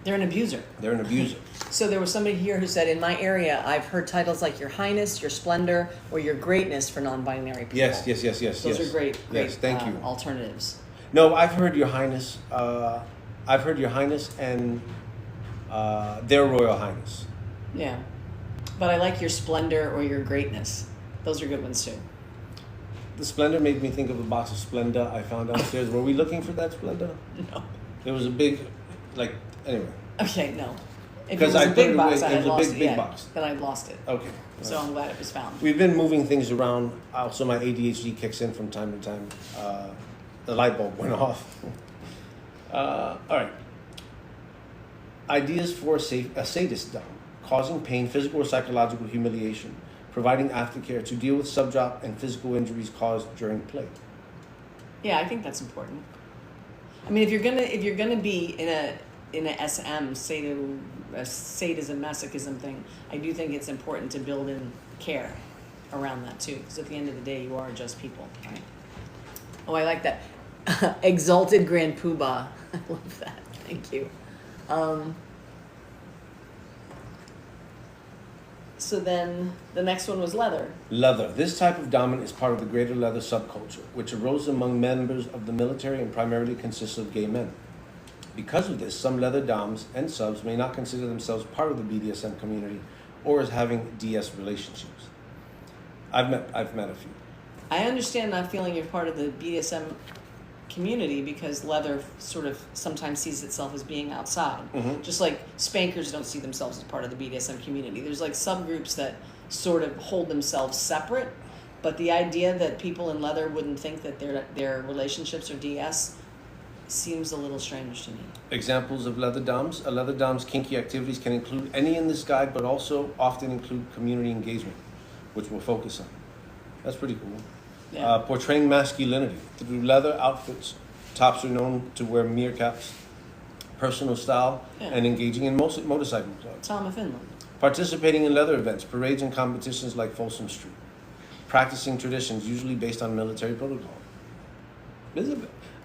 Speaker 1: They're an abuser.
Speaker 2: They're an abuser.
Speaker 1: So there was somebody here who said, in my area, I've heard titles like Your Highness, Your Splendor, or Your Greatness for non-binary people.
Speaker 2: Yes.
Speaker 1: Those are great
Speaker 2: Yes, thank you.
Speaker 1: alternatives.
Speaker 2: No, I've heard Your Highness. I've heard Your Highness and Their Royal Highness.
Speaker 1: Yeah. But I like Your Splendor or Your Greatness. Those are good ones too.
Speaker 2: The Splendor made me think of a box of Splenda I found downstairs. Were we looking for that Splenda?
Speaker 1: No.
Speaker 2: There was a big, anyway.
Speaker 1: Okay, no. If it
Speaker 2: Because
Speaker 1: was
Speaker 2: I
Speaker 1: a
Speaker 2: put
Speaker 1: big
Speaker 2: it
Speaker 1: box,
Speaker 2: away,
Speaker 1: I
Speaker 2: it
Speaker 1: had
Speaker 2: was a
Speaker 1: lost
Speaker 2: big,
Speaker 1: it.
Speaker 2: big
Speaker 1: Yeah,
Speaker 2: box.
Speaker 1: then I lost it.
Speaker 2: Okay.
Speaker 1: So I'm glad it was found.
Speaker 2: We've been moving things around. Also, my ADHD kicks in from time to time. The light bulb went off. All right. Ideas for a sadist dom. Causing pain, physical or psychological humiliation. Providing aftercare to deal with subdrop and physical injuries caused during play.
Speaker 1: Yeah, I think that's important. I mean, if you're gonna be in a SM, sadism, masochism thing, I do think it's important to build in care around that too, because at the end of the day, you are just people, right? Oh, I like that. Exalted Grand Poobah. I love that. Thank you. So then the next one was leather.
Speaker 2: Leather. This type of dominant is part of the greater leather subculture, which arose among members of the military and primarily consists of gay men. Because of this, some leather doms and subs may not consider themselves part of the BDSM community or as having DS relationships. I've met a few.
Speaker 1: I understand not feeling you're part of the BDSM community because leather sort of sometimes sees itself as being outside.
Speaker 2: Mm-hmm.
Speaker 1: Just like spankers don't see themselves as part of the BDSM community. There's like subgroups that sort of hold themselves separate, but the idea that people in leather wouldn't think that their relationships are DS seems a little strange to me.
Speaker 2: Examples of leather doms. A leather dom's kinky activities can include any in this guide, but also often include community engagement, which we'll focus on. That's pretty cool.
Speaker 1: Yeah.
Speaker 2: Portraying masculinity through leather outfits. Tops are known to wear meerkats, personal style,
Speaker 1: Yeah.
Speaker 2: and engaging in motorcycle clubs.
Speaker 1: Tom of Finland.
Speaker 2: Participating in leather events, parades, and competitions like Folsom Street. Practicing traditions, usually based on military protocol.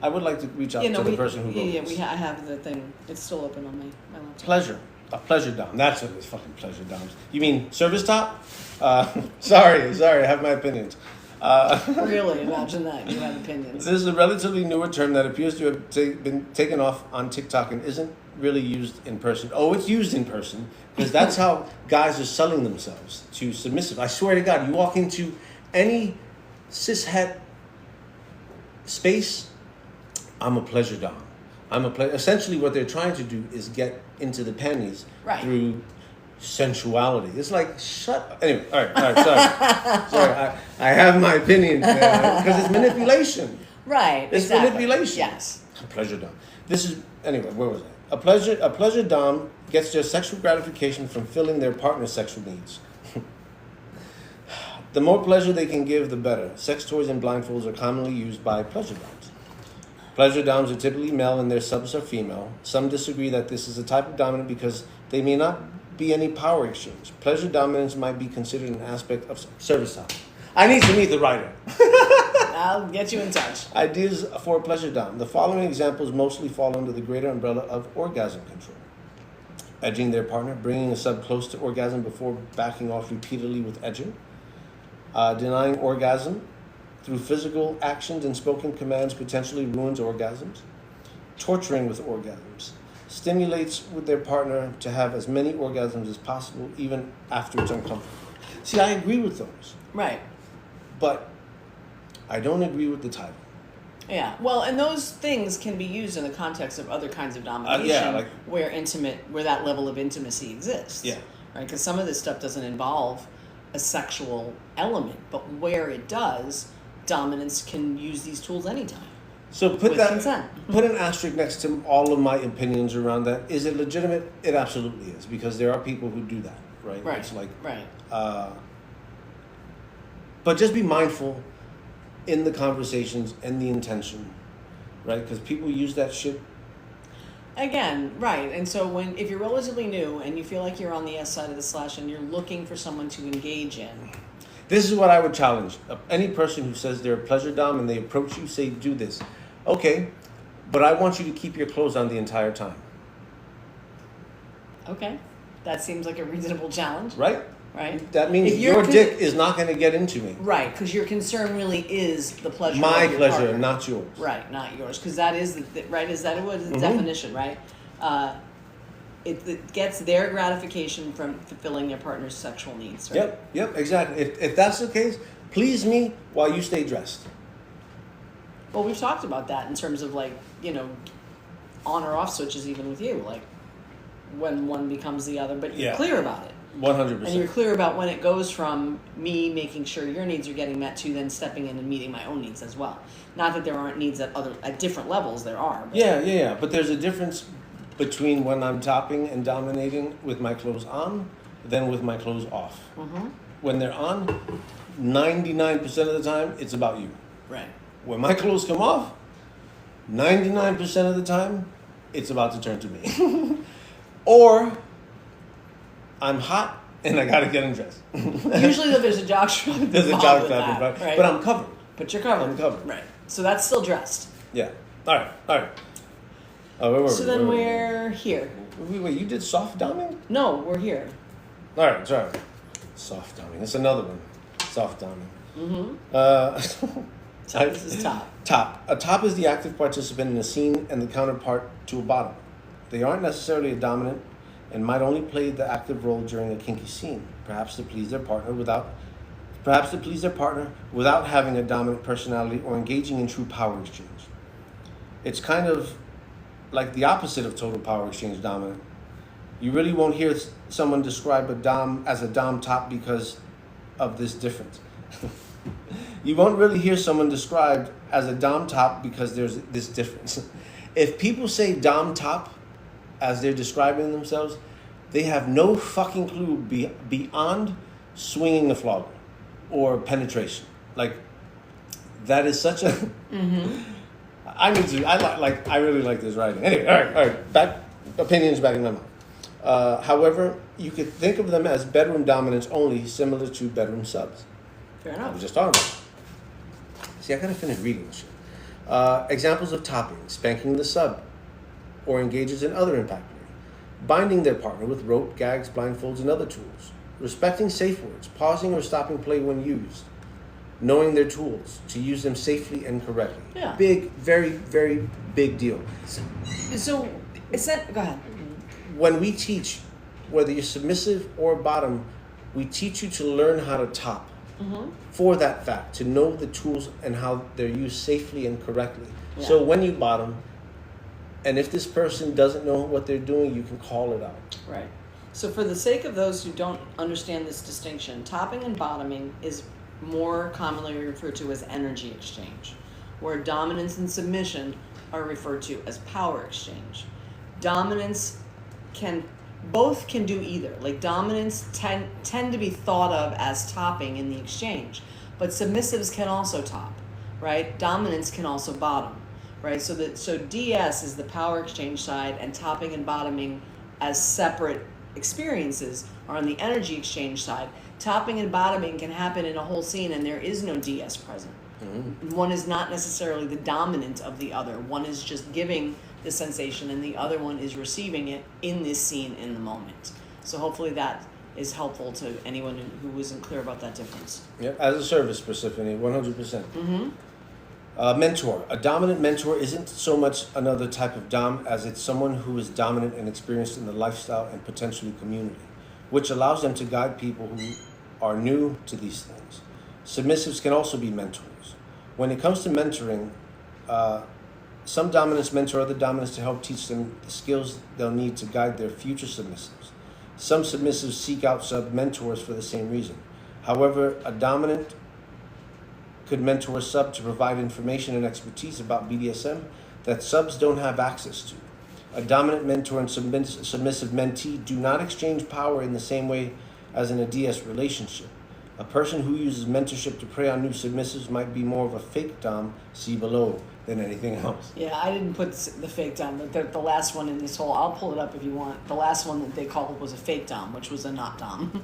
Speaker 2: I would like to reach out to the person who wrote this.
Speaker 1: I have the thing. It's still open on my laptop.
Speaker 2: Pleasure. A pleasure dom. That's what it is. Fucking pleasure doms. You mean service top? Sorry. I have my opinions.
Speaker 1: Really, imagine that. You have opinions.
Speaker 2: This is a relatively newer term that appears to have been taken off on TikTok and isn't really used in person. Oh, it's used in person because that's how guys are selling themselves to submissive. I swear to God, you walk into any cishet space, I'm a pleasure dom. Essentially, what they're trying to do is get into the panties through sensuality. It's like, shut up. Anyway, all right, sorry. I have my opinion because it's manipulation.
Speaker 1: Right,
Speaker 2: It's
Speaker 1: exactly.
Speaker 2: manipulation.
Speaker 1: Yes.
Speaker 2: A pleasure dom. Anyway, where was I? A pleasure dom gets their sexual gratification from filling their partner's sexual needs. The more pleasure they can give, the better. Sex toys and blindfolds are commonly used by pleasure doms. Pleasure doms are typically male and their subs are female. Some disagree that this is a type of dominant because they may not be any power exchange. Pleasure dominance might be considered an aspect of service time. I need to meet the writer.
Speaker 1: I'll get you in touch.
Speaker 2: Ideas for a pleasure dom. The following examples mostly fall under the greater umbrella of orgasm control. Edging their partner, bringing a sub close to orgasm before backing off repeatedly with edging. Denying orgasm through physical actions and spoken commands potentially ruins orgasms. Torturing with orgasms. Stimulates with their partner to have as many orgasms as possible even after it's uncomfortable. See, I agree with those.
Speaker 1: Right.
Speaker 2: But I don't agree with the title.
Speaker 1: Yeah, well, and those things can be used in the context of other kinds of domination, where that level of intimacy exists.
Speaker 2: Yeah,
Speaker 1: right. Because some of this stuff doesn't involve a sexual element, but where it does, dominance can use these tools anytime.
Speaker 2: So put
Speaker 1: consent.
Speaker 2: Put an asterisk next to all of my opinions around that. Is it legitimate? It absolutely is, because there are people who do that, right?
Speaker 1: Right.
Speaker 2: It's like
Speaker 1: right.
Speaker 2: But just be mindful in the conversations and the intention, right? Because people use that shit.
Speaker 1: Again, right. And so if you're relatively new and you feel like you're on the S side of the slash and you're looking for someone to engage in.
Speaker 2: This is what I would challenge. Any person who says they're a pleasure dom and they approach you, say, do this. Okay, but I want you to keep your clothes on the entire time.
Speaker 1: Okay. That seems like a reasonable challenge.
Speaker 2: Right?
Speaker 1: Right.
Speaker 2: That means your dick is not going to get into me.
Speaker 1: Right, because your concern really is the pleasure.
Speaker 2: My
Speaker 1: of your
Speaker 2: pleasure,
Speaker 1: partner.
Speaker 2: not yours.
Speaker 1: Right, not yours, because that is right. Is that what the definition? Right. It gets their gratification from fulfilling their partner's sexual needs. Right?
Speaker 2: Yep, exactly. If that's the case, please me while you stay dressed.
Speaker 1: Well, we've talked about that in terms of on or off switches, even with you, like when one becomes the other, but you're clear about it.
Speaker 2: 100%.
Speaker 1: And you're clear about when it goes from me making sure your needs are getting met to then stepping in and meeting my own needs as well. Not that there aren't needs at different levels, there are. But.
Speaker 2: Yeah. But there's a difference between when I'm topping and dominating with my clothes on than with my clothes off. Mm-hmm. When they're on, 99% of the time, it's about you.
Speaker 1: Right.
Speaker 2: When my clothes come off, 99% of the time, it's about to turn to me. Or I'm hot and I gotta get undressed.
Speaker 1: Usually though, there's a jog strap.
Speaker 2: There's a jog strap,
Speaker 1: right?
Speaker 2: But I'm covered.
Speaker 1: But you're covered.
Speaker 2: I'm covered.
Speaker 1: Right. So that's still dressed.
Speaker 2: Yeah. All right. Oh,
Speaker 1: so then we're here.
Speaker 2: Wait, you did soft doming?
Speaker 1: No, we're here.
Speaker 2: All right, sorry. Soft doming. That's another one. Soft doming. Mm-hmm.
Speaker 1: So this is top.
Speaker 2: Top. A top is the active participant in a scene and the counterpart to a bottom. They aren't necessarily a dominant and might only play the active role during a kinky scene, perhaps to please their partner without having a dominant personality or engaging in true power exchange. It's kind of like the opposite of total power exchange dominant. You really won't hear someone describe a dom as a dom top because of this difference. You won't really hear someone described as a dom top because there's this difference. If people say dom top as they're describing themselves, they have no fucking clue beyond swinging the flogger or penetration. Like, that is such a... Mm-hmm. I really like this writing. Anyway, all right. Opinions back in my mind. However, you could think of them as bedroom dominance only, similar to bedroom subs.
Speaker 1: Fair enough.
Speaker 2: I was just talking about it. See, I gotta finish reading this shit. Examples of topping: spanking the sub, or engages in other impact play, binding their partner with rope, gags, blindfolds, and other tools, respecting safe words, pausing or stopping play when used, knowing their tools to use them safely and correctly.
Speaker 1: Yeah.
Speaker 2: Big, very, very big deal.
Speaker 1: So go ahead.
Speaker 2: When we teach, whether you're submissive or bottom, we teach you to learn how to top. Mm-hmm. For that fact, to know the tools and how they're used safely and correctly. Yeah. So when you bottom, and if this person doesn't know what they're doing, you can call it out.
Speaker 1: Right. So for the sake of those who don't understand this distinction, topping and bottoming is more commonly referred to as energy exchange, where dominance and submission are referred to as power exchange. Dominance can both can do either. Like dominants tend to be thought of as topping in the exchange, but submissives can also top, right? Dominants can also bottom, right? So DS is the power exchange side, and topping and bottoming as separate experiences are on the energy exchange side. Topping and bottoming can happen in a whole scene, and there is no DS present. Mm-hmm. One is not necessarily the dominant of the other. One is just giving the sensation, and the other one is receiving it in this scene in the moment. So hopefully that is helpful to anyone who isn't clear about that difference.
Speaker 2: Yeah, as a service, Persephone, 100%.
Speaker 1: Mm-hmm.
Speaker 2: Mentor. A dominant mentor isn't so much another type of dom as it's someone who is dominant and experienced in the lifestyle and potentially community, which allows them to guide people who are new to these things. Submissives can also be mentors. When it comes to mentoring, some dominants mentor other dominants to help teach them the skills they'll need to guide their future submissives. Some submissives seek out sub-mentors for the same reason. However, a dominant could mentor a sub to provide information and expertise about BDSM that subs don't have access to. A dominant mentor and submissive mentee do not exchange power in the same way as in a DS relationship. A person who uses mentorship to prey on new submissives might be more of a fake dom, see below, than anything else.
Speaker 1: Yeah, I didn't put the fake dom, but the last one in this whole, I'll pull it up if you want. The last one that they called was a fake dom, which was a not dom.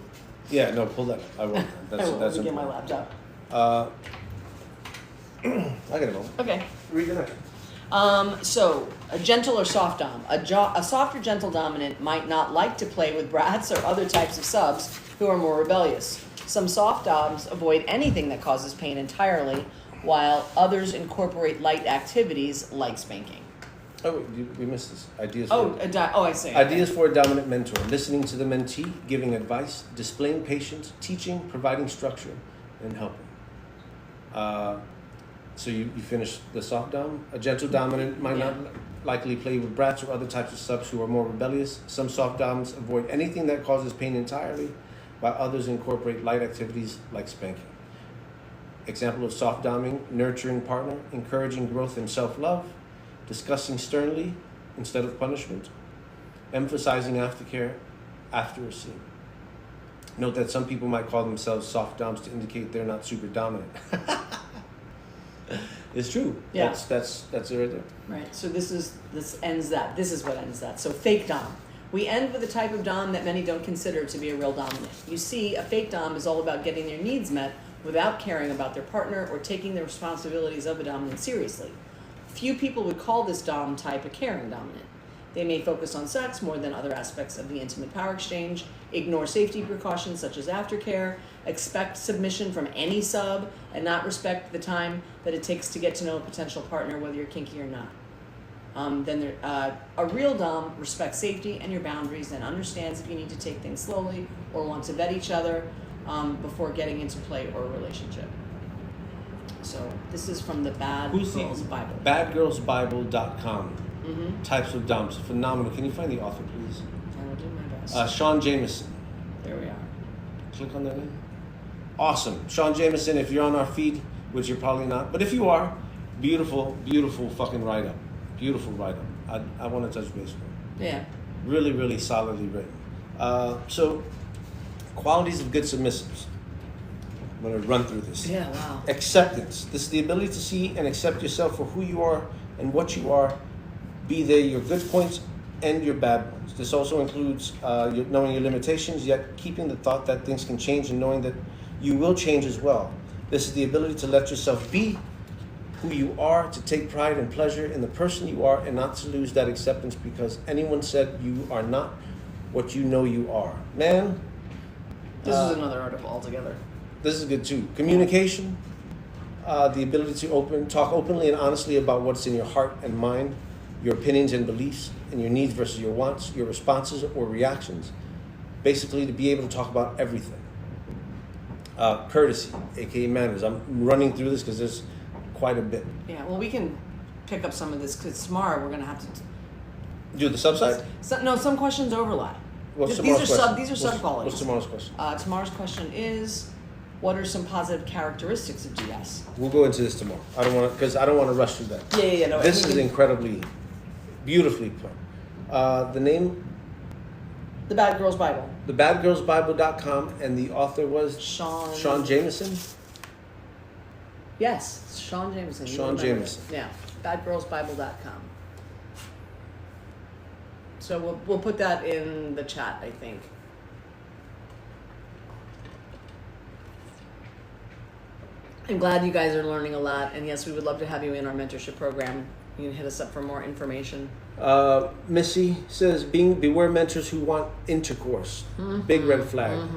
Speaker 2: Yeah, no, pull that up. I will. That's
Speaker 1: get my laptop.
Speaker 2: I got it all.
Speaker 1: Okay.
Speaker 2: Read the next.
Speaker 1: So, a gentle or soft dom. A soft or gentle dominant might not like to play with brats or other types of subs who are more rebellious. Some soft doms avoid anything that causes pain entirely, while others incorporate light activities like spanking.
Speaker 2: Oh, we missed this. Ideas.
Speaker 1: I see.
Speaker 2: Ideas for a dominant mentor: listening to the mentee, giving advice, displaying patience, teaching, providing structure, and helping. So you finished the soft dom. A gentle dominant might not likely play with brats or other types of subs who are more rebellious. Some soft doms avoid anything that causes pain entirely, while others incorporate light activities like spanking. Example of soft doming: nurturing partner, encouraging growth and self-love, discussing sternly instead of punishment, emphasizing aftercare after a scene. Note that some people might call themselves soft doms to indicate they're not super dominant. It's true.
Speaker 1: Yeah.
Speaker 2: That's it right there.
Speaker 1: Right. So this ends that. This is what ends that. So fake dom. We end with a type of dom that many don't consider to be a real dominant. You see, a fake dom is all about getting their needs met without caring about their partner or taking the responsibilities of a dominant seriously. Few people would call this dom type a caring dominant. They may focus on sex more than other aspects of the intimate power exchange, ignore safety precautions such as aftercare, expect submission from any sub, and not respect the time that it takes to get to know a potential partner, whether you're kinky or not. A real dom respects safety and your boundaries and understands if you need to take things slowly or want to vet each other before getting into play or a relationship. So this is from the Bad Girls Bible.
Speaker 2: Badgirlsbible.com.
Speaker 1: Mm-hmm.
Speaker 2: Types of doms. Phenomenal. Can you find the author, please?
Speaker 1: I will do my best.
Speaker 2: Sean Jameson.
Speaker 1: There we are.
Speaker 2: Click on that name. Awesome. Sean Jameson, if you're on our feed, which you're probably not, but if you are, beautiful, beautiful fucking write-up. Beautiful write-up. I want to touch base with it.
Speaker 1: Yeah.
Speaker 2: Really, really solidly written. So, qualities of good submissives. I'm going to run through this.
Speaker 1: Yeah, wow.
Speaker 2: Acceptance. This is the ability to see and accept yourself for who you are and what you are, be they your good points and your bad ones. This also includes knowing your limitations, yet keeping the thought that things can change and knowing that you will change as well. This is the ability to let yourself be who you are, to take pride and pleasure in the person you are, and not to lose that acceptance because anyone said you are not what you know you are. Man.
Speaker 1: This is another article altogether.
Speaker 2: This is good too. Communication, the ability to talk openly and honestly about what's in your heart and mind, your opinions and beliefs, and your needs versus your wants, your responses or reactions. Basically, to be able to talk about everything. Courtesy, aka manners. I'm running through this because there's quite a bit.
Speaker 1: Yeah, well, we can pick up some of this because tomorrow we're going to have to
Speaker 2: Do the subside?
Speaker 1: Some questions overlap.
Speaker 2: What's
Speaker 1: These
Speaker 2: tomorrow's question?
Speaker 1: These are sub qualities.
Speaker 2: What's tomorrow's question?
Speaker 1: Tomorrow's question is, what are some positive characteristics of DS?
Speaker 2: We'll go into this tomorrow. I don't want to rush through that.
Speaker 1: Yeah. No,
Speaker 2: this is incredibly, beautifully put. The name
Speaker 1: The Bad Girls Bible.
Speaker 2: thebadgirlsbible.com, and the author was
Speaker 1: Sean
Speaker 2: Jameson.
Speaker 1: Yes, Sean Jameson.
Speaker 2: Sean Jameson.
Speaker 1: Yeah, badgirlsbible.com. So we'll put that in the chat, I think. I'm glad you guys are learning a lot, and yes, we would love to have you in our mentorship program. You can hit us up for more information.
Speaker 2: Missy says, beware mentors who want intercourse. Big red flag.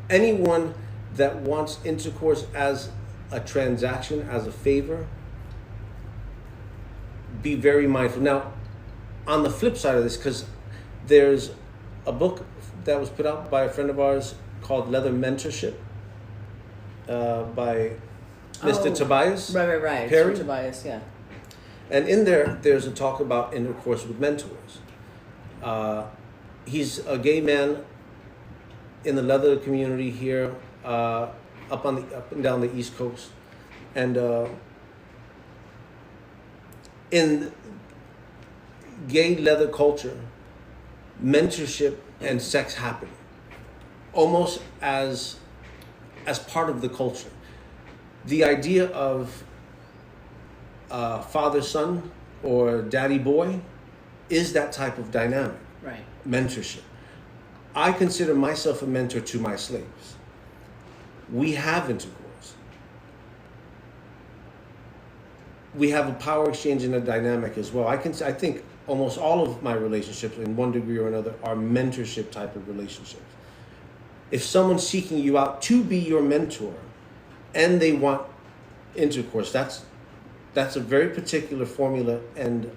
Speaker 2: Anyone that wants intercourse as a transaction, as a favor, be very mindful. Now, on the flip side of this, because there's a book that was put out by a friend of ours called Leather Mentorship by Mr. Tobias.
Speaker 1: Right.
Speaker 2: Perry.
Speaker 1: Mr. Tobias, yeah.
Speaker 2: And in there's a talk about intercourse with mentors. He's a gay man in the leather community here, up and down the East Coast, and in gay leather culture, mentorship and sex happen almost as part of the culture. The idea of father-son or daddy-boy is that type of dynamic.
Speaker 1: Right.
Speaker 2: Mentorship. I consider myself a mentor to my slaves. We have intercourse. We have a power exchange and a dynamic as well. I think almost all of my relationships, in one degree or another, are mentorship type of relationships. If someone's seeking you out to be your mentor and they want intercourse, that's a very particular formula, and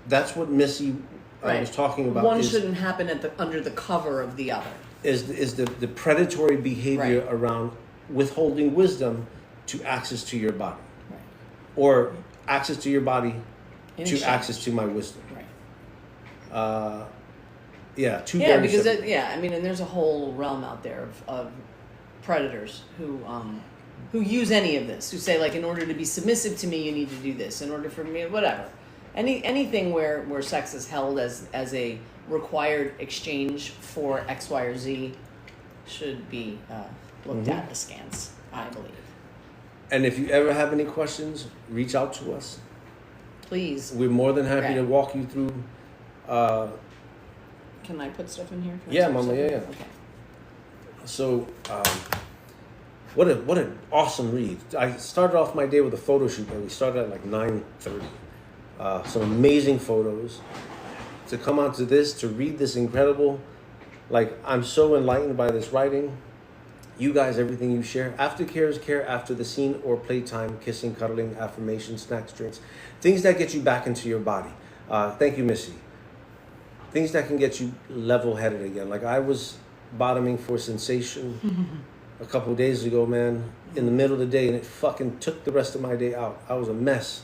Speaker 2: that's what Missy was talking about.
Speaker 1: One shouldn't happen under the cover of the other.
Speaker 2: Is the predatory behavior
Speaker 1: Right.
Speaker 2: around withholding wisdom to access to your body,
Speaker 1: Right.
Speaker 2: or access to your body
Speaker 1: In
Speaker 2: to
Speaker 1: exchange.
Speaker 2: access to my wisdom.
Speaker 1: Right.
Speaker 2: Yeah,
Speaker 1: Yeah, because and there's a whole realm out there of predators who use any of this, who say, like, in order to be submissive to me, you need to do this. In order for me, whatever. Anything where sex is held as a required exchange for X, Y, or Z should be looked at askance, I believe.
Speaker 2: And if you ever have any questions, reach out to us.
Speaker 1: Please.
Speaker 2: We're more than happy to walk you through.
Speaker 1: Can I put stuff in here? Can I
Speaker 2: Yeah,
Speaker 1: put
Speaker 2: Mama,
Speaker 1: stuff
Speaker 2: yeah,
Speaker 1: in?
Speaker 2: yeah.
Speaker 1: Okay.
Speaker 2: So, what an awesome read. I started off my day with a photo shoot, and we started at like 9:30. Some amazing photos. To come onto this, to read this incredible, like, I'm so enlightened by this writing. You guys, everything you share. Aftercare is care after the scene or playtime, kissing, cuddling, affirmation, snacks, drinks. Things that get you back into your body. Thank you, Missy. Things that can get you level-headed again. Like, I was bottoming for sensation a couple of days ago, man, in the middle of the day, and it fucking took the rest of my day out. I was a mess.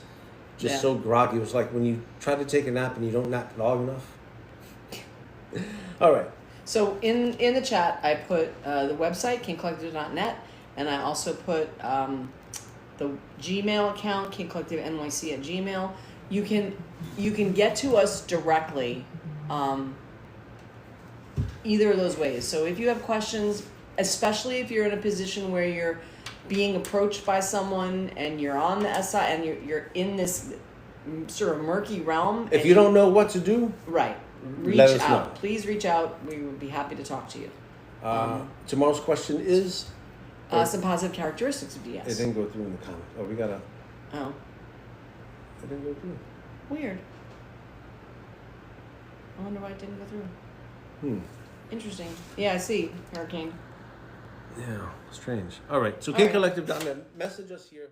Speaker 2: Just so groggy. It was like when you try to take a nap and you don't nap long enough. All right.
Speaker 1: So in the chat, I put the website, kinkcollective.net, and I also put the Gmail account, kinkcollectivenyc@gmail. You can get to us directly either of those ways. So if you have questions, especially if you're in a position where you're being approached by someone and you're on the SI and you're in this sort of murky realm.
Speaker 2: If you don't know what to do,
Speaker 1: reach
Speaker 2: let us
Speaker 1: out.
Speaker 2: know.
Speaker 1: Please reach out. We would be happy to talk to you.
Speaker 2: Tomorrow's question is?
Speaker 1: Some positive characteristics of DS.
Speaker 2: It didn't go through in the comments. Oh, we gotta.
Speaker 1: Oh.
Speaker 2: It didn't go through.
Speaker 1: Weird. I wonder why it didn't go through. Interesting. Yeah, I see. Hurricane.
Speaker 2: Yeah, strange. All right. So
Speaker 1: All right.
Speaker 2: kinkcollective.net. Message us here.